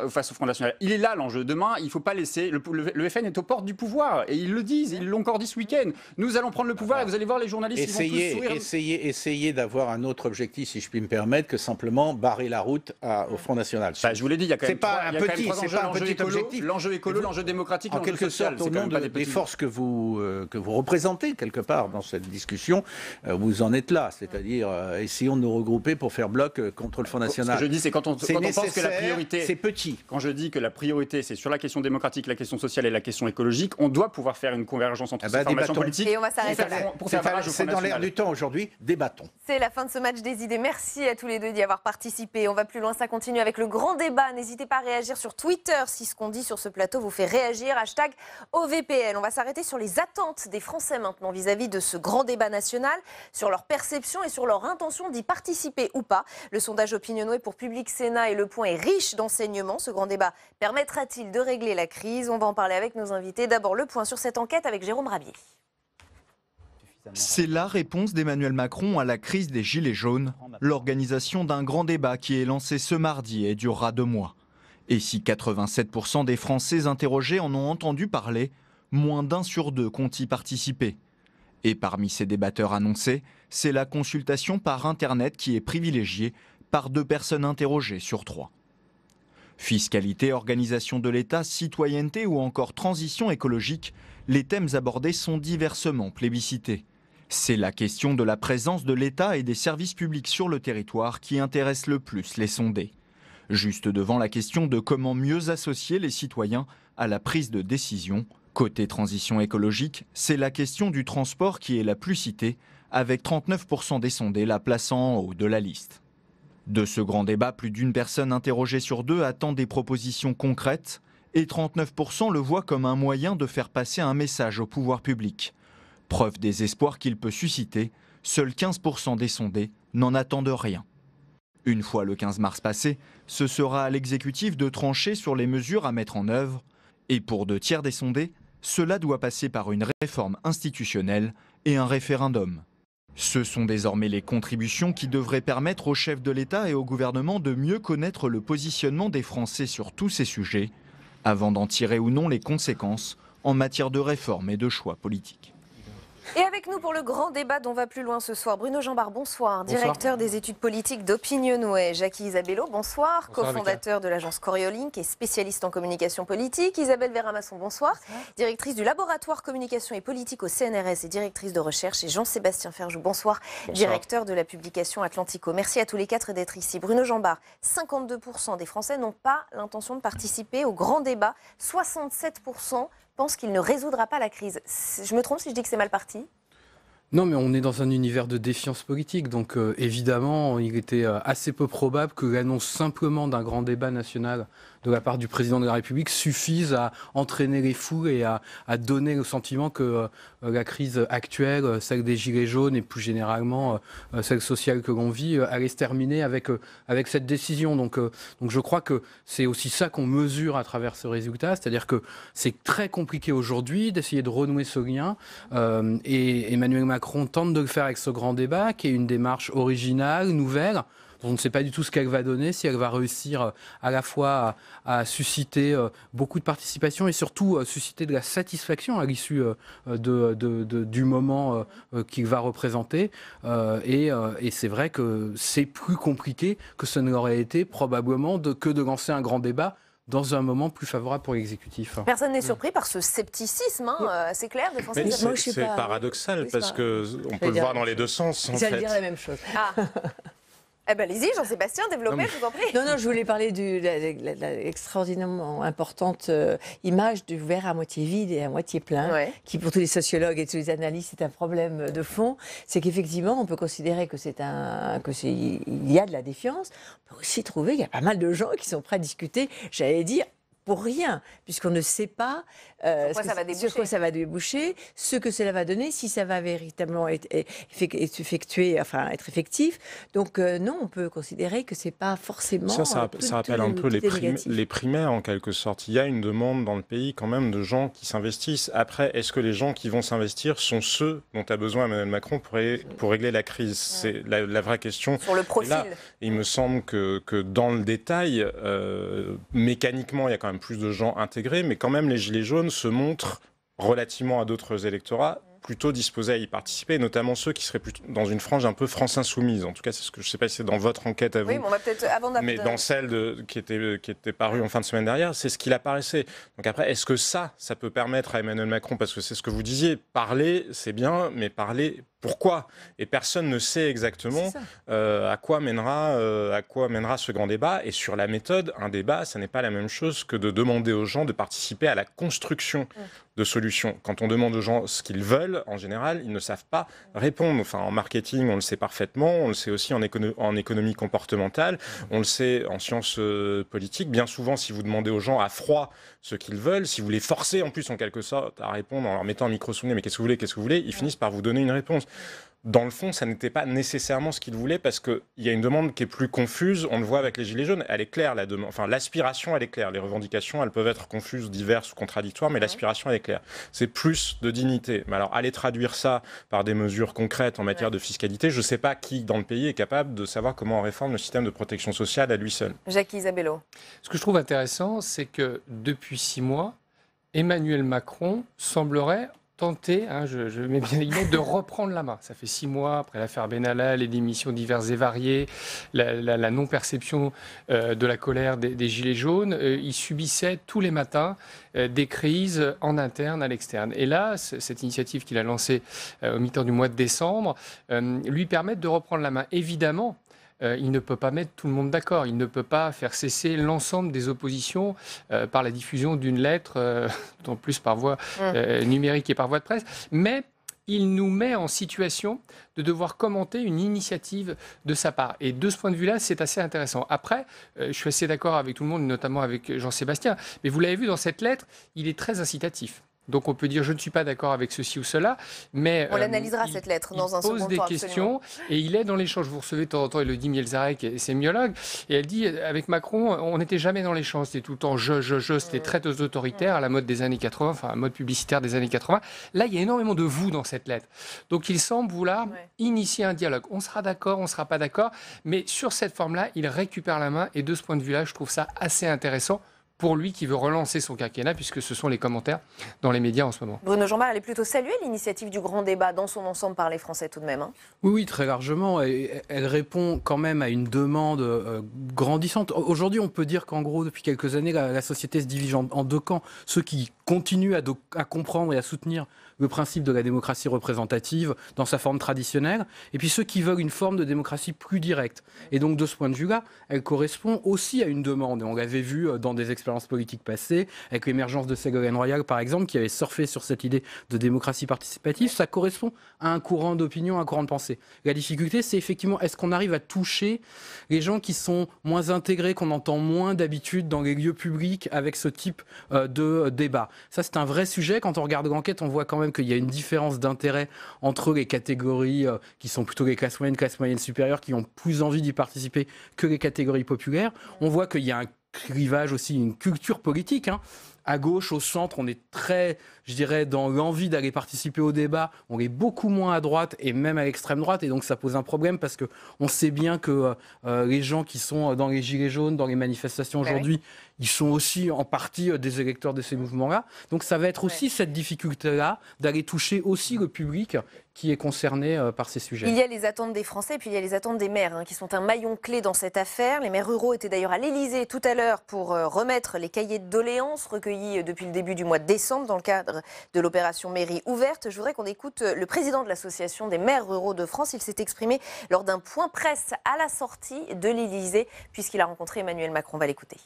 face au Front National. Il est là l'enjeu. Demain, il ne faut pas laisser... Le FN est aux portes du pouvoir. Et ils le disent, ils l'ont encore dit ce week-end. Nous allons prendre le pouvoir et vous allez voir les journalistes qui vont tous sourire. Essayez d'avoir un autre objectif, si je puis me permettre, que simplement barrer la route au Front National. Je vous l'ai dit, il y a quand même trois enjeux. Objectif. L'enjeu écolo, l'enjeu démocratique, l'enjeu social. En quelque sorte, au nom des forces que vous représentez quelque part dans cette discussion, vous en êtes là. C'est-à-dire, essayons de nous regrouper pour faire bloc contre le Front National. Ce que je dis, c'est quand on pense que la priorité... C'est petit. Quand je dis que la priorité, c'est sur la question démocratique, la question sociale et la question écologique, on doit pouvoir faire une convergence entre ces formations politiques. Et on va s'arrêter là. C'est dans l'air du temps aujourd'hui, débattons. C'est la fin de ce match des idées. Merci à tous les deux d'y avoir participé. On va plus loin, ça continue avec le grand débat. N'hésitez pas à réagir sur Twitter si ce qu'on dit sur ce plateau vous fait réagir. #OVPL. On va s'arrêter sur les attentes des Français maintenant vis-à-vis de ce grand débat national, sur leur perception et sur leur intention d'y participer ou pas. Le sondage Opinionway pour Public Sénat et Le Point est riche d'enseignements. Ce grand débat permettra-t-il de régler la crise? On va en parler avec nos invités. D'abord, le point sur cette enquête avec Jérôme Rabier. C'est la réponse d'Emmanuel Macron à la crise des Gilets jaunes, l'organisation d'un grand débat qui est lancé ce mardi et durera 2 mois. Et si 87% des Français interrogés en ont entendu parler, moins d'1 sur 2 compte y participer. Et parmi ces débatteurs annoncés, c'est la consultation par Internet qui est privilégiée par 2 personnes interrogées sur 3. Fiscalité, organisation de l'État, citoyenneté ou encore transition écologique, les thèmes abordés sont diversement plébiscités. C'est la question de la présence de l'État et des services publics sur le territoire qui intéresse le plus les sondés. Juste devant la question de comment mieux associer les citoyens à la prise de décision. Côté transition écologique, c'est la question du transport qui est la plus citée, avec 39% des sondés la plaçant en haut de la liste. De ce grand débat, plus d'une personne interrogée sur 2 attend des propositions concrètes et 39% le voient comme un moyen de faire passer un message au pouvoir public. Preuve des espoirs qu'il peut susciter, seuls 15% des sondés n'en attendent rien. Une fois le 15 mars passé, ce sera à l'exécutif de trancher sur les mesures à mettre en œuvre. Et pour 2 tiers des sondés, cela doit passer par une réforme institutionnelle et un référendum. Ce sont désormais les contributions qui devraient permettre aux chefs de l'État et au gouvernement de mieux connaître le positionnement des Français sur tous ces sujets, avant d'en tirer ou non les conséquences en matière de réforme et de choix politiques. Et avec nous pour le grand débat dont va plus loin ce soir, Bruno Jambard, bonsoir. Directeur des études politiques d'Opinionway. Jackie Isabello, bonsoir. Cofondateur de l'agence Coriolis et spécialiste en communication politique. Isabelle Véramasson, bonsoir. Directrice du laboratoire communication et politique au CNRS et directrice de recherche. Et Jean-Sébastien Ferjou, bonsoir. Directeur de la publication Atlantico. Merci à tous les 4 d'être ici. Bruno Jambard, 52% des Français n'ont pas l'intention de participer au grand débat. 67% pensent qu'il ne résoudra pas la crise. Je me trompe si je dis que c'est mal parti ? Non, mais on est dans un univers de défiance politique, donc évidemment, il était assez peu probable que l'annonce simplement d'un grand débat national de la part du président de la République suffisent à entraîner les foules et à donner le sentiment que la crise actuelle, celle des Gilets jaunes et plus généralement celle sociale que l'on vit, allait se terminer avec cette décision. Donc je crois que c'est aussi ça qu'on mesure à travers ce résultat, c'est-à-dire que c'est très compliqué aujourd'hui d'essayer de renouer ce lien et Emmanuel Macron tente de le faire avec ce grand débat qui est une démarche originale, nouvelle. On ne sait pas du tout ce qu'elle va donner, si elle va réussir à la fois à susciter beaucoup de participation et surtout susciter de la satisfaction à l'issue du moment qu'il va représenter. Et c'est vrai que c'est plus compliqué que ce ne l'aurait été probablement que de lancer un grand débat dans un moment plus favorable pour l'exécutif. Personne n'est surpris par ce scepticisme, assez clair des Français. C'est paradoxal parce qu'on peut le voir dans les deux sens. J'allais dire la même chose. Eh ben, allez-y, Jean-Sébastien, développez, je vous en prie. Non, je voulais parler de l'extraordinairement importante image du verre à moitié vide et à moitié plein, qui pour tous les sociologues et tous les analystes est un problème de fond. C'est qu'effectivement, on peut considérer que il y a de la défiance. On peut aussi trouver qu'il y a pas mal de gens qui sont prêts à discuter, j'allais dire, pour rien, puisqu'on ne sait pas sur quoi ça va déboucher, ce que cela va donner, si ça va véritablement être effectif. Donc non, on peut considérer que c'est pas forcément... Ça rappelle un peu les primaires en quelque sorte. Il y a une demande dans le pays quand même de gens qui s'investissent. Après, est-ce que les gens qui vont s'investir sont ceux dont a besoin Emmanuel Macron pour régler la crise? C'est la vraie question. Sur le profil. Là, il me semble que dans le détail, mécaniquement, il y a quand même plus de gens intégrés, mais quand même les Gilets jaunes se montrent, relativement à d'autres électorats, plutôt disposés à y participer, notamment ceux qui seraient plutôt dans une frange un peu France Insoumise. En tout cas, c'est ce que je ne sais pas si c'est dans votre enquête à vous, on va peut-être mais dans celle qui était parue en fin de semaine dernière, c'est ce qu'il apparaissait. Donc après, est-ce que ça peut permettre à Emmanuel Macron, parce que c'est ce que vous disiez, parler, c'est bien, mais parler pourquoi? Et personne ne sait exactement à quoi mènera ce grand débat. Et sur la méthode, un débat, ça n'est pas la même chose que de demander aux gens de participer à la construction de solutions. Quand on demande aux gens ce qu'ils veulent, en général, ils ne savent pas répondre. Enfin, en marketing, on le sait parfaitement, on le sait aussi en économie comportementale, on le sait en sciences politiques. Bien souvent, si vous demandez aux gens à froid ce qu'ils veulent, si vous les forcez en plus en quelque sorte à répondre en leur mettant un micro sous le nez, mais qu'est-ce que vous voulez, ils finissent par vous donner une réponse. Dans le fond, ça n'était pas nécessairement ce qu'ils voulaient parce qu'il y a une demande qui est plus confuse. On le voit avec les Gilets jaunes. Elle est claire, la demande. Enfin, l'aspiration, elle est claire. Les revendications, elles peuvent être confuses, diverses ou contradictoires, mais l'aspiration, elle est claire. C'est plus de dignité. Mais alors, aller traduire ça par des mesures concrètes en matière de fiscalité, je ne sais pas qui dans le pays est capable de savoir comment on réforme le système de protection sociale à lui seul. Jacques Isabello. Ce que je trouve intéressant, c'est que depuis 6 mois, Emmanuel Macron semblerait tenter, je mets bien les guillemets, de reprendre la main. Ça fait 6 mois, après l'affaire Benalla, les démissions diverses et variées, la non-perception de la colère des Gilets jaunes, il subissait tous les matins des crises en interne, à l'externe. Et là, cette initiative qu'il a lancée au mi-temps du mois de décembre lui permet de reprendre la main. Évidemment, il ne peut pas mettre tout le monde d'accord. Il ne peut pas faire cesser l'ensemble des oppositions par la diffusion d'une lettre, en plus par voie numérique et par voie de presse. Mais il nous met en situation de devoir commenter une initiative de sa part. Et de ce point de vue-là, c'est assez intéressant. Après, je suis assez d'accord avec tout le monde, notamment avec Jean-Sébastien. Mais vous l'avez vu dans cette lettre, il est très incitatif. Donc on peut dire je ne suis pas d'accord avec ceci ou cela, mais on l'analysera cette lettre dans un second temps. Il pose des questions et il est dans l'échange. Vous recevez de temps en temps Élodie Mielzarek et sémiologue, et elle dit avec Macron on n'était jamais dans l'échange, c'était tout le temps c'était très autoritaire à la mode des années 80, enfin à la mode publicitaire des années 80. Là il y a énormément de vous dans cette lettre. Donc il semble vouloir initier un dialogue. On sera d'accord, on ne sera pas d'accord, mais sur cette forme-là, il récupère la main et de ce point de vue-là, je trouve ça assez intéressant pour lui qui veut relancer son quinquennat, puisque ce sont les commentaires dans les médias en ce moment. Bruno Jambard, elle est plutôt saluée, l'initiative du grand débat dans son ensemble par les Français tout de même. Oui, très largement. Et elle répond quand même à une demande grandissante. Aujourd'hui, on peut dire qu'en gros, depuis quelques années, la société se divise en deux camps. Ceux qui continuent à comprendre et à soutenir le principe de la démocratie représentative dans sa forme traditionnelle, et puis ceux qui veulent une forme de démocratie plus directe. Et donc de ce point de vue-là, elle correspond aussi à une demande. Et on l'avait vu dans des expériences politiques passées, avec l'émergence de Ségolène Royal par exemple, qui avait surfé sur cette idée de démocratie participative. Ça correspond à un courant d'opinion, à un courant de pensée. La difficulté, c'est effectivement, est-ce qu'on arrive à toucher les gens qui sont moins intégrés, qu'on entend moins d'habitude dans les lieux publics avec ce type de débat. Ça, c'est un vrai sujet. Quand on regarde l'enquête, on voit quand même qu'il y a une différence d'intérêt entre les catégories qui sont plutôt les classes moyennes supérieures, qui ont plus envie d'y participer que les catégories populaires. On voit qu'il y a un clivage aussi, une culture politique, hein. À gauche, au centre, on est très, je dirais, dans l'envie d'aller participer au débat. On est beaucoup moins à droite et même à l'extrême droite. Et donc, ça pose un problème parce qu'on sait bien que les gens qui sont dans les gilets jaunes, dans les manifestations aujourd'hui, ils sont aussi en partie des électeurs de ces mouvements-là. Donc, ça va être aussi cette difficulté-là d'aller toucher aussi le public qui est concerné par ces sujets. Il y a les attentes des Français et puis il y a les attentes des maires qui sont un maillon clé dans cette affaire. Les maires ruraux étaient d'ailleurs à l'Élysée tout à l'heure pour remettre les cahiers de doléances recueillis depuis le début du mois de décembre dans le cadre de l'opération Mairie ouverte. Je voudrais qu'on écoute le président de l'Association des maires ruraux de France. Il s'est exprimé lors d'un point presse à la sortie de l'Élysée puisqu'il a rencontré Emmanuel Macron. On va l'écouter.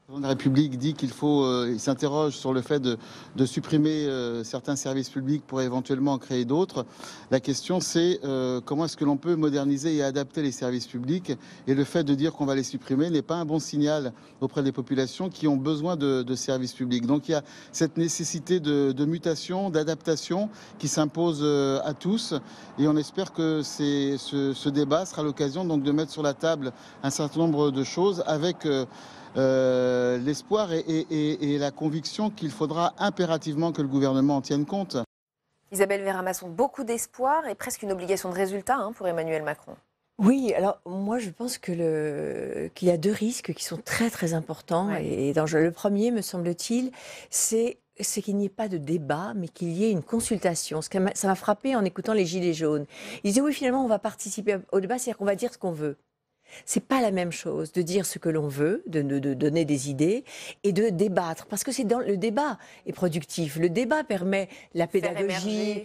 Le président de la République dit qu'il faut, il s'interroge sur le fait de supprimer certains services publics pour éventuellement en créer d'autres. La question c'est comment est-ce que l'on peut moderniser et adapter les services publics, et le fait de dire qu'on va les supprimer n'est pas un bon signal auprès des populations qui ont besoin de services publics. Donc il y a cette nécessité de mutation, d'adaptation qui s'impose à tous, et on espère que ce débat sera l'occasion donc de mettre sur la table un certain nombre de choses avec l'espoir et la conviction qu'il faudra impérativement que le gouvernement en tienne compte. Isabelle Verhamas ont beaucoup d'espoir et presque une obligation de résultat pour Emmanuel Macron. Oui, alors moi je pense qu'il y a deux risques qui sont très très importants. Ouais. Et le premier, me semble-t-il, c'est qu'il n'y ait pas de débat, mais qu'il y ait une consultation. Ça m'a frappé en écoutant les Gilets jaunes. Ils disaient oui, finalement on va participer au débat, c'est-à-dire qu'on va dire ce qu'on veut. C'est pas la même chose de dire ce que l'on veut, de donner des idées et de débattre, parce que le débat est productif. Le débat permet la pédagogie,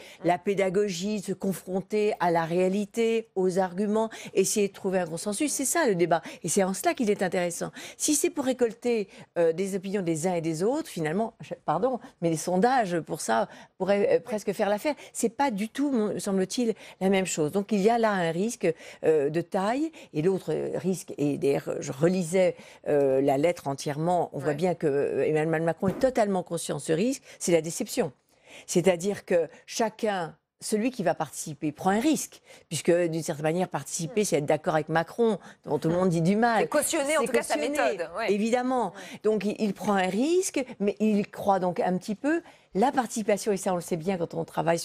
de se confronter à la réalité, aux arguments, essayer de trouver un consensus. C'est ça le débat, et c'est en cela qu'il est intéressant. Si c'est pour récolter des opinions des uns et des autres, finalement, pardon, mais les sondages pour ça pourraient presque faire l'affaire. C'est pas du tout, me semble-t-il, la même chose. Donc il y a là un risque de taille, et l'autre risque, et d'ailleurs je relisais la lettre entièrement, on voit bien que Emmanuel Macron est totalement conscient de ce risque, c'est la déception. C'est-à-dire que celui qui va participer prend un risque, puisque d'une certaine manière, participer, c'est être d'accord avec Macron, dont tout le monde dit du mal. C'est cautionner en tout cas sa méthode. Ouais. Évidemment. Donc il prend un risque, mais il croit donc un petit peu. La participation, et ça on le sait bien quand on travaille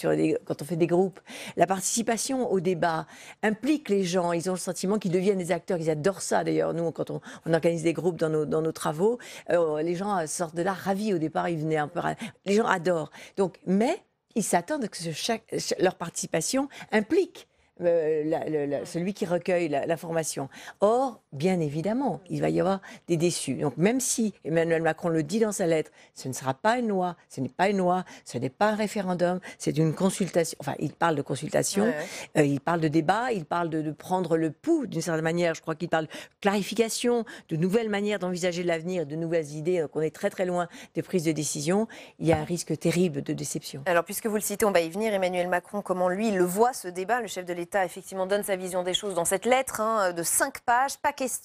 quand on fait des groupes, la participation au débat implique les gens, ils ont le sentiment qu'ils deviennent des acteurs, ils adorent ça d'ailleurs. Nous, quand on organise des groupes dans nos travaux, les gens sortent de là ravis au départ, ils venaient un peu... Les gens adorent. Donc, mais ils s'attendent à ce que leur participation implique celui qui recueille l'information. Or, bien évidemment, il va y avoir des déçus. Donc, même si Emmanuel Macron le dit dans sa lettre, ce ne sera pas une loi, ce n'est pas une loi, ce n'est pas un référendum, c'est une consultation. Enfin, il parle de consultation, il parle de débat, il parle de prendre le pouls d'une certaine manière. Je crois qu'il parle de clarification, de nouvelles manières d'envisager l'avenir, de nouvelles idées. Donc, on est très très loin des prises de décision. Il y a un risque terrible de déception. Alors, puisque vous le citez, on va y venir. Emmanuel Macron, comment lui, il le voit ce débat? Le chef de l'État, effectivement, donne sa vision des choses dans cette lettre de 5 pages.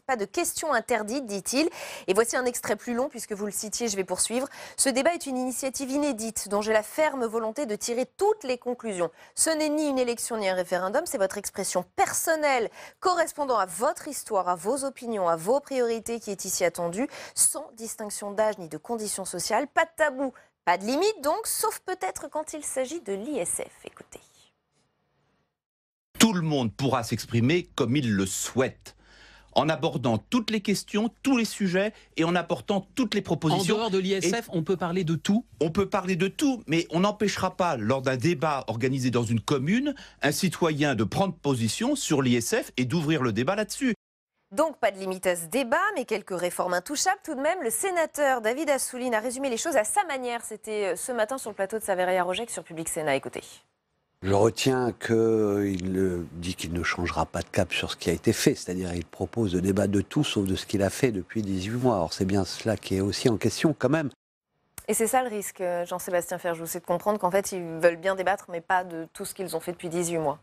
Pas de questions interdites, dit-il. Et voici un extrait plus long, puisque vous le citiez, je vais poursuivre. Ce débat est une initiative inédite dont j'ai la ferme volonté de tirer toutes les conclusions. Ce n'est ni une élection ni un référendum, c'est votre expression personnelle correspondant à votre histoire, à vos opinions, à vos priorités qui est ici attendue, sans distinction d'âge ni de conditions sociales. Pas de tabou, pas de limite donc, sauf peut-être quand il s'agit de l'ISF. Écoutez. Tout le monde pourra s'exprimer comme il le souhaite, en abordant toutes les questions, tous les sujets et en apportant toutes les propositions. En dehors de l'ISF, on peut parler de tout? On peut parler de tout, mais on n'empêchera pas, lors d'un débat organisé dans une commune, un citoyen de prendre position sur l'ISF et d'ouvrir le débat là-dessus. Donc pas de limite à ce débat, mais quelques réformes intouchables tout de même. Le sénateur David Assouline a résumé les choses à sa manière. C'était ce matin sur le plateau de Saveria-Rojek sur Public Sénat. Écoutez. Je retiens qu'il dit qu'il ne changera pas de cap sur ce qui a été fait, c'est-à-dire qu'il propose de débattre de tout sauf de ce qu'il a fait depuis 18 mois. Or c'est bien cela qui est aussi en question quand même. Et c'est ça le risque, Jean-Sébastien Ferjou, c'est de comprendre qu'en fait ils veulent bien débattre mais pas de tout ce qu'ils ont fait depuis 18 mois.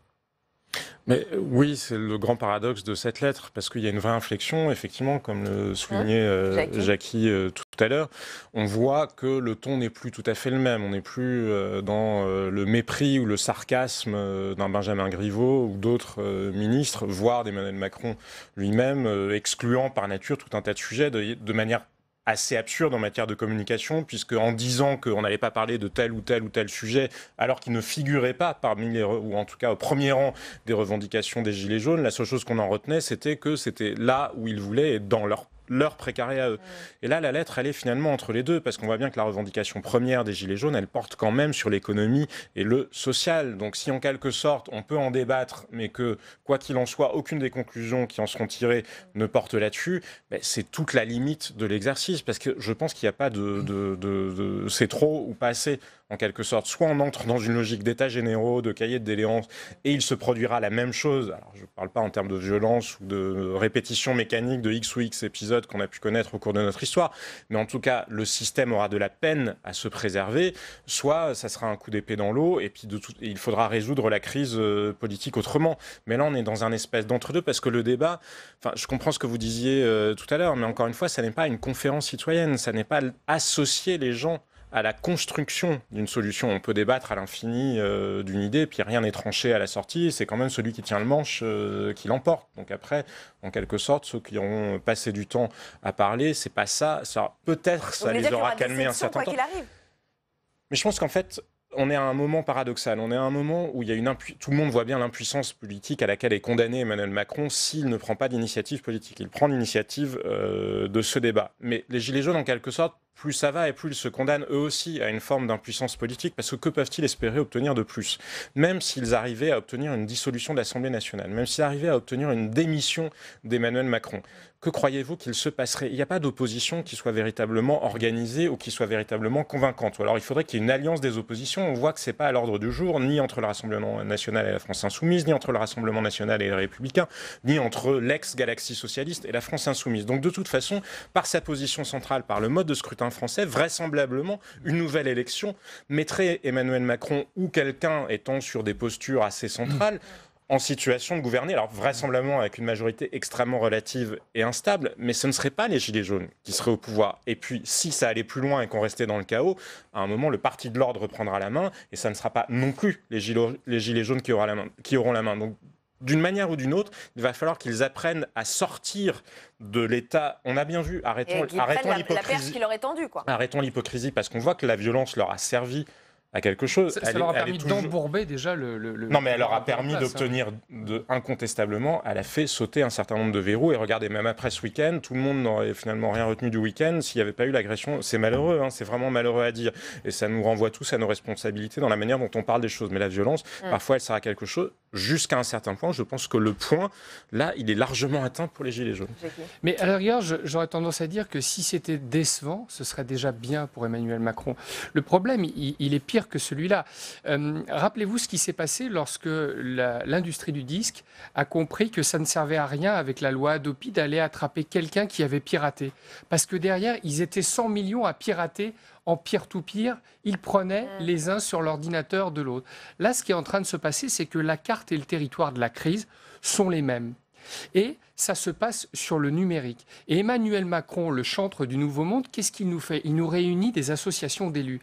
Mais oui, c'est le grand paradoxe de cette lettre, parce qu'il y a une vraie inflexion, effectivement, comme le soulignait Jackie tout à l'heure. On voit que le ton n'est plus tout à fait le même. On n'est plus dans le mépris ou le sarcasme d'un Benjamin Griveaux ou d'autres ministres, voire d'Emmanuel Macron lui-même, excluant par nature tout un tas de sujets de manière assez absurde en matière de communication, puisque en disant qu'on n'allait pas parler de tel ou tel sujet, alors qu'il ne figurait pas parmi ou en tout cas au premier rang des revendications des Gilets jaunes, la seule chose qu'on en retenait, c'était que c'était là où ils voulaient et dans leur précaré à eux. Et là, la lettre, elle est finalement entre les deux, parce qu'on voit bien que la revendication première des Gilets jaunes, elle porte quand même sur l'économie et le social. Donc si en quelque sorte, on peut en débattre, mais que, quoi qu'il en soit, aucune des conclusions qui en seront tirées ne porte là-dessus, ben, c'est toute la limite de l'exercice, parce que je pense qu'il n'y a pas de c'est trop ou pas assez, en quelque sorte. Soit on entre dans une logique d'états généraux, de cahiers de doléances, et il se produira la même chose. Alors, je ne parle pas en termes de violence ou de répétition mécanique de X ou X épisodes qu'on a pu connaître au cours de notre histoire, mais en tout cas, le système aura de la peine à se préserver, soit ça sera un coup d'épée dans l'eau, et puis il faudra résoudre la crise politique autrement. Mais là, on est dans un espèce d'entre-deux, parce que le débat, enfin, je comprends ce que vous disiez tout à l'heure, mais encore une fois, ça n'est pas une conférence citoyenne, ça n'est pas associer les gens à la construction d'une solution. On peut débattre à l'infini d'une idée, puis rien n'est tranché à la sortie, c'est quand même celui qui tient le manche qui l'emporte. Donc après, en quelque sorte, ceux qui auront passé du temps à parler, c'est pas ça. Peut-être ça les aura calmés un certain temps. Mais je pense qu'en fait, on est à un moment paradoxal. On est à un moment où il y a tout le monde voit bien l'impuissance politique à laquelle est condamné Emmanuel Macron s'il ne prend pas d'initiative politique. Il prend l'initiative de ce débat. Mais les Gilets jaunes, en quelque sorte, plus ça va et plus ils se condamnent eux aussi à une forme d'impuissance politique, parce que peuvent-ils espérer obtenir de plus? Même s'ils arrivaient à obtenir une dissolution de l'Assemblée nationale, même s'ils arrivaient à obtenir une démission d'Emmanuel Macron, que croyez-vous qu'il se passerait? Il n'y a pas d'opposition qui soit véritablement organisée ou qui soit véritablement convaincante. Ou alors il faudrait qu'il y ait une alliance des oppositions. On voit que ce n'est pas à l'ordre du jour, ni entre le Rassemblement national et la France insoumise, ni entre le Rassemblement national et les Républicains, ni entre l'ex-galaxie socialiste et la France insoumise. Donc de toute façon, par sa position centrale, par le mode de scrutin français, vraisemblablement, une nouvelle élection mettrait Emmanuel Macron ou quelqu'un étant sur des postures assez centrales en situation de gouverner, alors vraisemblablement avec une majorité extrêmement relative et instable, mais ce ne seraient pas les Gilets jaunes qui seraient au pouvoir. Et puis, si ça allait plus loin et qu'on restait dans le chaos, à un moment, le parti de l'ordre reprendra la main, et ça ne sera pas non plus les Gilets jaunes qui auront la main. Donc, d'une manière ou d'une autre, il va falloir qu'ils apprennent à sortir de l'État. On a bien vu, arrêtons l'hypocrisie. La perche qui leur est tendue, quoi. Arrêtons l'hypocrisie, parce qu'on voit que la violence leur a servi à quelque chose. Ça leur a permis d'embourber déjà Non, mais elle leur a permis d'obtenir incontestablement, elle a fait sauter un certain nombre de verrous. Et regardez, même après ce week-end, tout le monde n'aurait finalement rien retenu du week-end s'il n'y avait pas eu l'agression. C'est malheureux, hein, c'est vraiment malheureux à dire. Et ça nous renvoie tous à nos responsabilités dans la manière dont on parle des choses. Mais la violence, parfois, elle sert à quelque chose jusqu'à un certain point. Je pense que le point, là, il est largement atteint pour les Gilets jaunes. Mais à la rigueur, j'aurais tendance à dire que si c'était décevant, ce serait déjà bien pour Emmanuel Macron. Le problème, il est pire que celui-là. Rappelez-vous ce qui s'est passé lorsque l'industrie du disque a compris que ça ne servait à rien avec la loi Hadopi d'aller attraper quelqu'un qui avait piraté. Parce que derrière, ils étaient 100 millions à pirater en peer-to-peer. Ils prenaient les uns sur l'ordinateur de l'autre. Là, ce qui est en train de se passer, c'est que la carte et le territoire de la crise sont les mêmes. Et ça se passe sur le numérique. Et Emmanuel Macron, le chantre du Nouveau Monde, qu'est-ce qu'il nous fait? Il nous réunit des associations d'élus.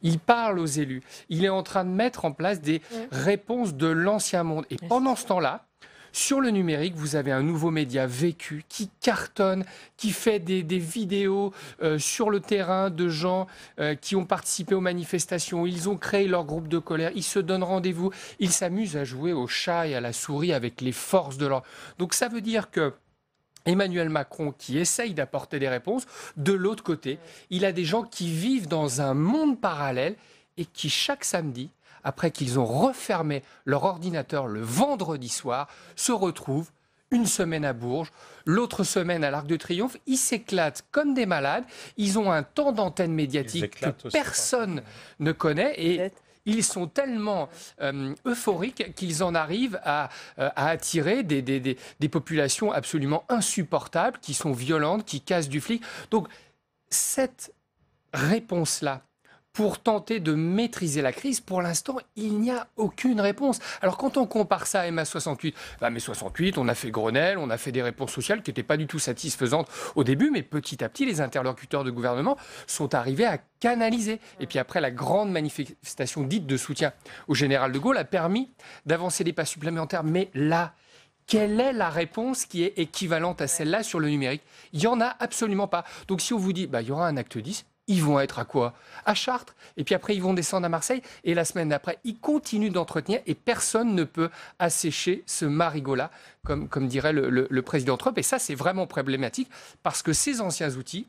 Il parle aux élus. Il est en train de mettre en place des réponses de l'ancien monde. Et pendant ce temps-là, sur le numérique, vous avez un nouveau média Vécu qui cartonne, qui fait des vidéos sur le terrain de gens qui ont participé aux manifestations. Ils ont créé leur groupe de colère, ils se donnent rendez-vous, ils s'amusent à jouer au chat et à la souris avec les forces de l'ordre. Donc ça veut dire que Emmanuel Macron, qui essaye d'apporter des réponses, de l'autre côté, il a des gens qui vivent dans un monde parallèle et qui, chaque samedi, après qu'ils ont refermé leur ordinateur le vendredi soir, se retrouvent une semaine à Bourges, l'autre semaine à l'Arc de Triomphe. Ils s'éclatent comme des malades. Ils ont un temps d'antenne médiatique que personne ne connaît. Et ils sont tellement euphoriques qu'ils en arrivent à attirer des populations absolument insupportables, qui sont violentes, qui cassent du flic. Donc, cette réponse-là, pour tenter de maîtriser la crise, pour l'instant, il n'y a aucune réponse. Alors, quand on compare ça à MA68, mai 68, on a fait Grenelle, on a fait des réponses sociales qui n'étaient pas du tout satisfaisantes au début, mais petit à petit, les interlocuteurs de gouvernement sont arrivés à canaliser. Et puis après, la grande manifestation dite de soutien au général de Gaulle a permis d'avancer des pas supplémentaires. Mais là, quelle est la réponse qui est équivalente à celle-là sur le numérique? Il n'y en a absolument pas. Donc, si on vous dit, il y aura un acte 10, ils vont être à quoi? À Chartres. Et puis après, ils vont descendre à Marseille. Et la semaine d'après, ils continuent d'entretenir. Et personne ne peut assécher ce marigot-là, comme dirait le président Trump. Et ça, c'est vraiment problématique parce que ces anciens outils,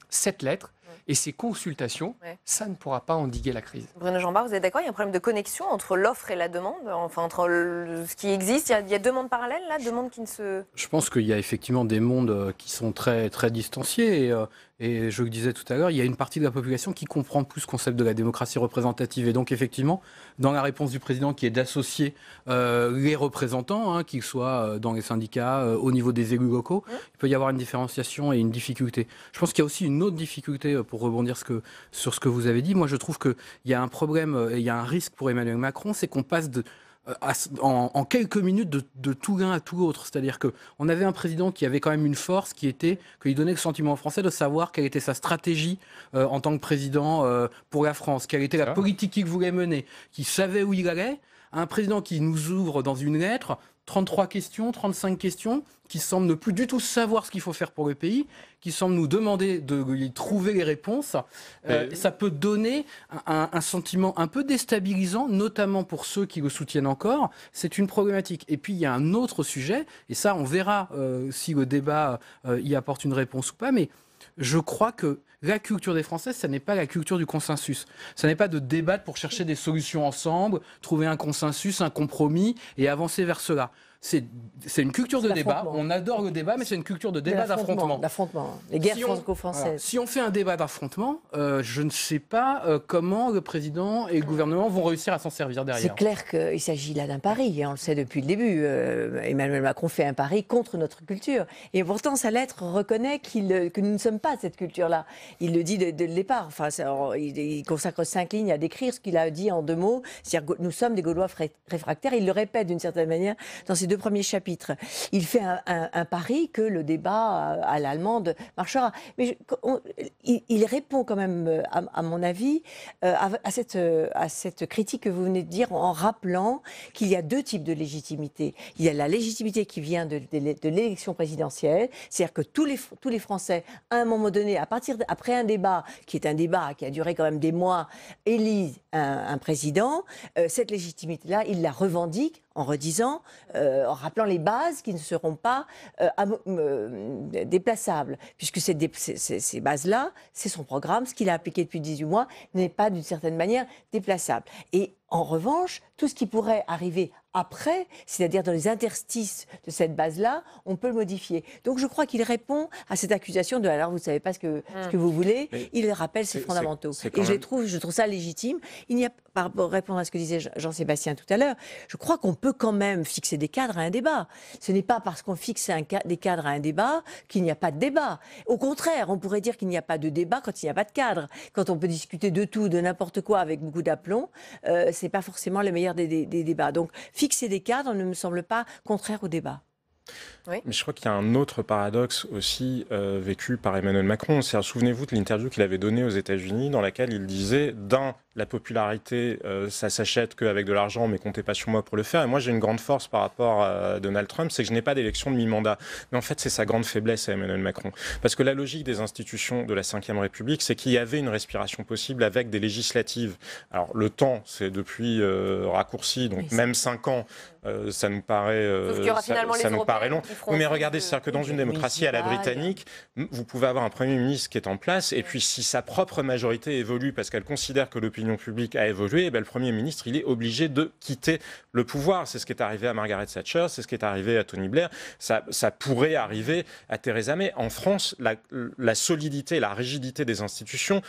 cette lettre et ces consultations, ça ne pourra pas endiguer la crise. Bruno Jambard, vous êtes d'accord? Il y a un problème de connexion entre l'offre et la demande, enfin entre ce qui existe. Il y a deux mondes parallèles, là, deux mondes qui ne se... Je pense qu'il y a effectivement des mondes qui sont très, très distanciés. Et je le disais tout à l'heure, il y a une partie de la population qui comprend plus ce concept de la démocratie représentative. Et donc, effectivement, dans la réponse du président qui est d'associer les représentants, qu'ils soient dans les syndicats, au niveau des élus locaux, il peut y avoir une différenciation et une difficulté. Je pense qu'il y a aussi une autre difficulté, pour rebondir sur ce que vous avez dit. Moi, je trouve qu'il y a un problème, il y a un risque pour Emmanuel Macron, c'est qu'on passe en quelques minutes de tout l'un à tout l'autre. C'est-à-dire qu'on avait un président qui avait quand même une force qui était qu'il donnait le sentiment aux Français de savoir quelle était sa stratégie en tant que président pour la France, quelle était la politique qu'il voulait mener, qui savait où il allait. Un président qui nous ouvre dans une lettre 33 questions, 35 questions, qui semble ne plus du tout savoir ce qu'il faut faire pour le pays, qui semble nous demander de lui trouver les réponses. Ça peut donner un sentiment un peu déstabilisant, notamment pour ceux qui le soutiennent encore. C'est une problématique. Et puis, il y a un autre sujet, et ça, on verra si le débat y apporte une réponse ou pas, mais je crois que la culture des Français, ça n'est pas la culture du consensus. Ça n'est pas de débattre pour chercher des solutions ensemble, trouver un consensus, un compromis et avancer vers cela. C'est une culture de débat. On adore le débat, mais c'est une culture de débat, d'affrontement. D'affrontement. Les guerres franco-françaises. Voilà. Si on fait un débat d'affrontement, je ne sais pas comment le président et le gouvernement vont réussir à s'en servir derrière. C'est clair qu'il s'agit là d'un pari, et on le sait depuis le début. Emmanuel Macron fait un pari contre notre culture. Et pourtant, sa lettre reconnaît que nous ne sommes pas cette culture-là. Il le dit dès le départ. Enfin, il consacre 5 lignes à décrire ce qu'il a dit en 2 mots. C'est-à-dire que nous sommes des Gaulois réfractaires. Il le répète d'une certaine manière dans ses 2 premiers chapitres. Il fait un pari que le débat à l'allemande marchera. Mais il répond quand même, à mon avis, à cette critique que vous venez de dire en rappelant qu'il y a 2 types de légitimité. Il y a la légitimité qui vient de l'élection présidentielle, c'est-à-dire que tous les Français, à un moment donné, après un débat qui a duré quand même des mois, élisent un président, cette légitimité-là, il la revendique en redisant, en rappelant les bases qui ne seront pas déplaçables. Puisque ces bases-là, c'est son programme, ce qu'il a appliqué depuis 18 mois, n'est pas d'une certaine manière déplaçable. Et en revanche, tout ce qui pourrait arriver après, c'est-à-dire dans les interstices de cette base-là, on peut le modifier. Donc je crois qu'il répond à cette accusation de « alors vous ne savez pas ce que vous voulez », il rappelle ses fondamentaux. Et je trouve ça légitime. Il n'y a, pour répondre à ce que disait Jean-Sébastien tout à l'heure, je crois qu'on peut quand même fixer des cadres à un débat. Ce n'est pas parce qu'on fixe des cadres à un débat qu'il n'y a pas de débat. Au contraire, on pourrait dire qu'il n'y a pas de débat quand il n'y a pas de cadre. Quand on peut discuter de tout, de n'importe quoi avec beaucoup d'aplomb, c'est pas forcément le meilleur des débats. Donc, fixer des cadres ne me semble pas contraire au débat. Oui. Mais je crois qu'il y a un autre paradoxe aussi vécu par Emmanuel Macron. Souvenez-vous de l'interview qu'il avait donnée aux États-Unis dans laquelle il disait la popularité, ça s'achète qu'avec de l'argent, mais comptez pas sur moi pour le faire. Et moi, j'ai une grande force par rapport à Donald Trump, c'est que je n'ai pas d'élection de mi-mandat. Mais en fait, c'est sa grande faiblesse à Emmanuel Macron. Parce que la logique des institutions de la Ve République, c'est qu'il y avait une respiration possible avec des législatives. Alors, le temps, c'est depuis raccourci, donc même 5 ans, ça nous paraît... Sauf qu'il y aura finalement les européennes paraît long. Oui, mais regardez, c'est-à-dire que dans une démocratie à la britannique, vous pouvez avoir un Premier ministre qui est en place, et puis si sa propre majorité évolue parce qu'elle considère que l'opinion publique a évolué, le Premier ministre, il est obligé de quitter le pouvoir. C'est ce qui est arrivé à Margaret Thatcher, c'est ce qui est arrivé à Tony Blair, ça pourrait arriver à Theresa May. En France, la solidité, la rigidité des institutions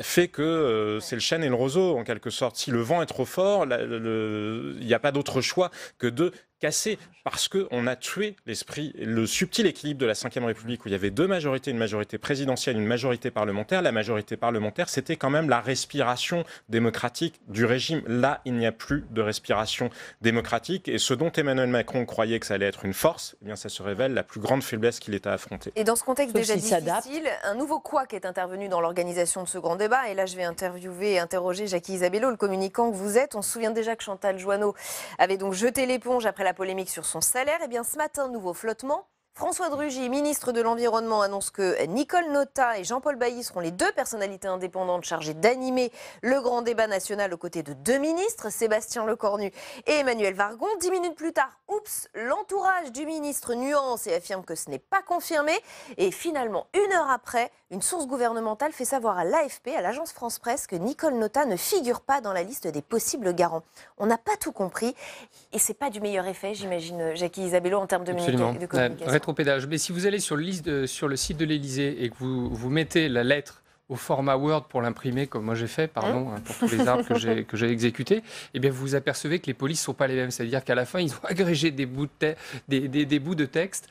fait que c'est le chêne et le roseau, en quelque sorte. Si le vent est trop fort, il n'y a pas d'autre choix que de casser, parce qu'on a tué l'esprit, le subtil équilibre de la Ve République où il y avait deux majorités, une majorité présidentielle, une majorité parlementaire. La majorité parlementaire, c'était quand même la respiration démocratique du régime. Là, il n'y a plus de respiration démocratique, et ce dont Emmanuel Macron croyait que ça allait être une force, eh bien ça se révèle la plus grande faiblesse qu'il ait à affronter. Et dans ce contexte déjà difficile, un nouveau couac est intervenu dans l'organisation de ce grand débat, et là je vais interviewer et interroger Jacky Isabello, le communicant que vous êtes. On se souvient déjà que Chantal Joanneau avait donc jeté l'éponge après la polémique sur son salaire. Et bien ce matin, nouveau flottement. François de Rugy, ministre de l'Environnement, annonce que Nicole Notat et Jean-Paul Bailly seront les deux personnalités indépendantes chargées d'animer le grand débat national aux côtés de deux ministres, Sébastien Lecornu et Emmanuel Vargon. 10 minutes plus tard, oups, l'entourage du ministre nuance et affirme que ce n'est pas confirmé. Et finalement, 1 heure après, une source gouvernementale fait savoir à l'AFP, à l'agence France Presse, que Nicole Notat ne figure pas dans la liste des possibles garants. On n'a pas tout compris, et c'est pas du meilleur effet, j'imagine, Jacky Isabello, en termes de communication. Rétropédage. Mais si vous allez sur le site de l'Élysée et que vous mettez la lettre au format Word pour l'imprimer, comme moi j'ai fait, pardon, pour tous les arbres que j'ai exécutés, eh bien vous vous apercevez que les polices ne sont pas les mêmes. C'est-à-dire qu'à la fin, ils ont agrégé des bouts de texte.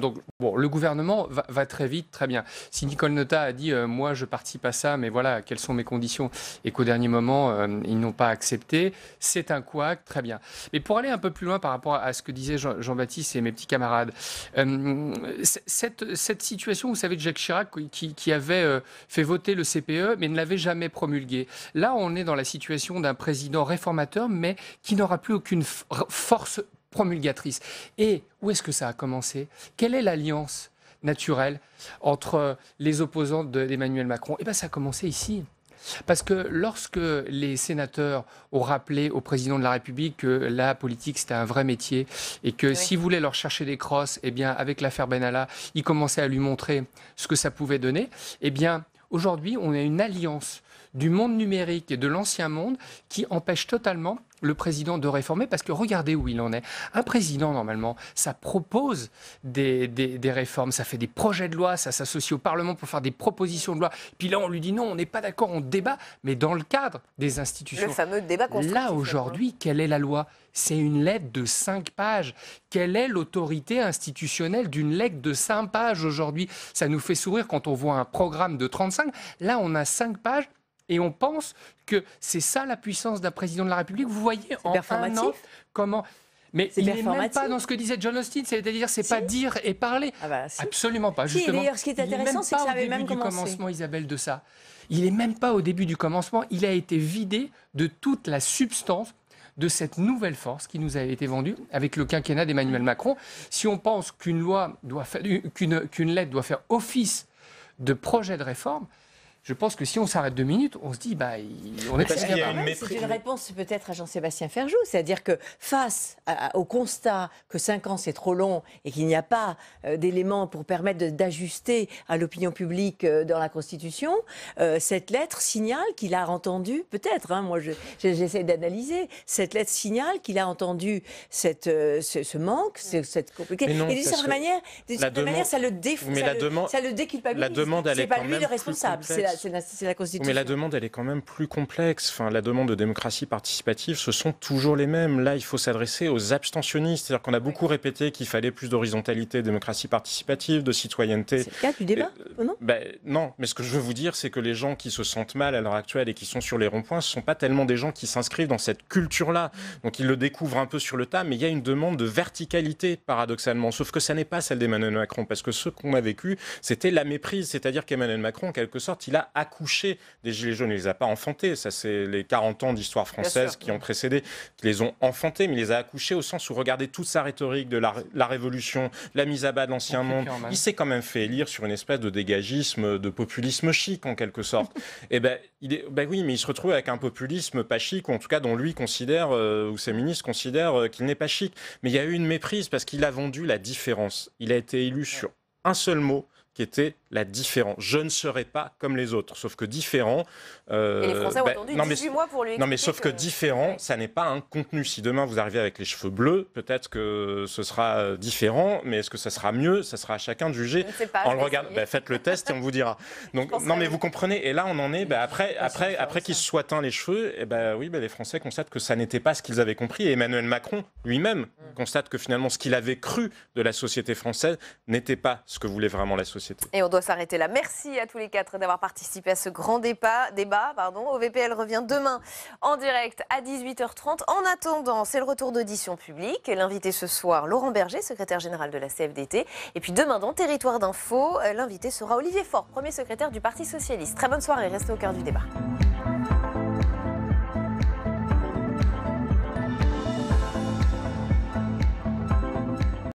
Donc, bon, le gouvernement va très vite, très bien. Si Nicole Notat a dit moi je participe à ça, mais voilà, quelles sont mes conditions, et qu'au dernier moment, ils n'ont pas accepté, c'est un couac, très bien. Mais pour aller un peu plus loin par rapport à ce que disaient Jean-Baptiste et mes petits camarades, cette situation, vous savez, de Jacques Chirac qui avait fait voter le CPE, mais ne l'avait jamais promulgué. Là, on est dans la situation d'un président réformateur, mais qui n'aura plus aucune force promulgatrice. Et où est-ce que ça a commencé? Quelle est l'alliance naturelle entre les opposants d'Emmanuel Macron? Eh bien, ça a commencé ici. Parce que lorsque les sénateurs ont rappelé au président de la République que la politique c'était un vrai métier et que s'il voulait leur chercher des crosses, eh bien avec l'affaire Benalla, il commençait à lui montrer ce que ça pouvait donner, eh bien aujourd'hui on a une alliance du monde numérique et de l'ancien monde qui empêche totalement le président de réformer, parce que regardez où il en est. Un président, normalement, ça propose des réformes, ça fait des projets de loi, ça s'associe au Parlement pour faire des propositions de loi. Puis là, on lui dit non, on n'est pas d'accord, on débat, mais dans le cadre des institutions. Le fameux débat constructif. Là, aujourd'hui, quelle est la loi? C'est une lettre de 5 pages. Quelle est l'autorité institutionnelle d'une lettre de 5 pages aujourd'hui? Ça nous fait sourire quand on voit un programme de 35. Là, on a 5 pages. Et on pense que c'est ça la puissance d'un président de la République. Vous voyez en un an comment... Mais il n'est même pas dans ce que disait John Austin, c'est-à-dire c'est pas dire et parler. Absolument pas, justement. D'ailleurs, ce qui est intéressant, c'est que ça avait même commencé. Commencement, Isabelle, de ça. Il n'est même pas au début du commencement. Il a été vidé de toute la substance de cette nouvelle force qui nous a été vendue avec le quinquennat d'Emmanuel Macron. Si on pense qu'une lettre doit faire office de projet de réforme, je pense que si on s'arrête 2 minutes, on se dit, on est pas bien. C'est une réponse peut-être à Jean-Sébastien Ferjou, c'est-à-dire que face au constat que 5 ans c'est trop long et qu'il n'y a pas d'éléments pour permettre d'ajuster à l'opinion publique dans la Constitution, cette lettre signale qu'il a entendu, peut-être, moi j'essaie d'analyser, cette lettre signale qu'il a entendu ce manque, cette complication. Et d'une certaine manière, ça le déculpabilise. C'est pas lui le responsable, c'est la Constitution. Mais la demande, elle est quand même plus complexe. Enfin, la demande de démocratie participative, ce sont toujours les mêmes. Là, il faut s'adresser aux abstentionnistes. C'est-à-dire qu'on a beaucoup répété qu'il fallait plus d'horizontalité, démocratie participative, de citoyenneté. C'est le cas du débat, non? Non, mais ce que je veux vous dire, c'est que les gens qui se sentent mal à l'heure actuelle et qui sont sur les ronds-points, ce ne sont pas tellement des gens qui s'inscrivent dans cette culture-là. Donc, ils le découvrent un peu sur le tas, mais il y a une demande de verticalité, paradoxalement. Sauf que ça n'est pas celle d'Emmanuel Macron, parce que ce qu'on a vécu, c'était la méprise. C'est-à-dire qu'Emmanuel Macron, en quelque sorte, il a accouché des Gilets jaunes, il ne les a pas enfantés. Ça, c'est les 40 ans d'histoire française qui ont précédé, qui les ont enfantés, mais il les a accouchés au sens où, regardez toute sa rhétorique de la Révolution, la mise à bas de l'ancien monde. Il s'est quand même fait élire sur une espèce de dégagisme, de populisme chic, en quelque sorte. Et oui, mais il se retrouve avec un populisme pas chic, ou en tout cas dont lui considère, ou ses ministres considèrent qu'il n'est pas chic. Mais il y a eu une méprise parce qu'il a vendu la différence. Il a été élu sur un seul mot, qui était la différence. Je ne serai pas comme les autres, sauf que différent... et les Français ont attendu 18 mois pour lui expliquer. Non, mais sauf que différent, ça n'est pas un contenu. Si demain vous arrivez avec les cheveux bleus, peut-être que ce sera différent, mais est-ce que ça sera mieux? Ça sera à chacun de juger. Je ne sais pas, en le regardant. Faites le test et on vous dira. Donc, non, mais vous comprenez. Et là, on en est. Après qu'ils se soient teints les cheveux, les Français constatent que ça n'était pas ce qu'ils avaient compris. Et Emmanuel Macron lui-même constate que finalement, ce qu'il avait cru de la société française n'était pas ce que voulait vraiment la société. Et on doit s'arrêter là. Merci à tous les quatre d'avoir participé à ce grand débat. OVPL revient demain en direct à 18h30. En attendant, c'est le retour d'audition publique. L'invité ce soir, Laurent Berger, secrétaire général de la CFDT. Et puis demain, dans Territoire d'Info, l'invité sera Olivier Faure, premier secrétaire du Parti Socialiste. Très bonne soirée, restez au cœur du débat.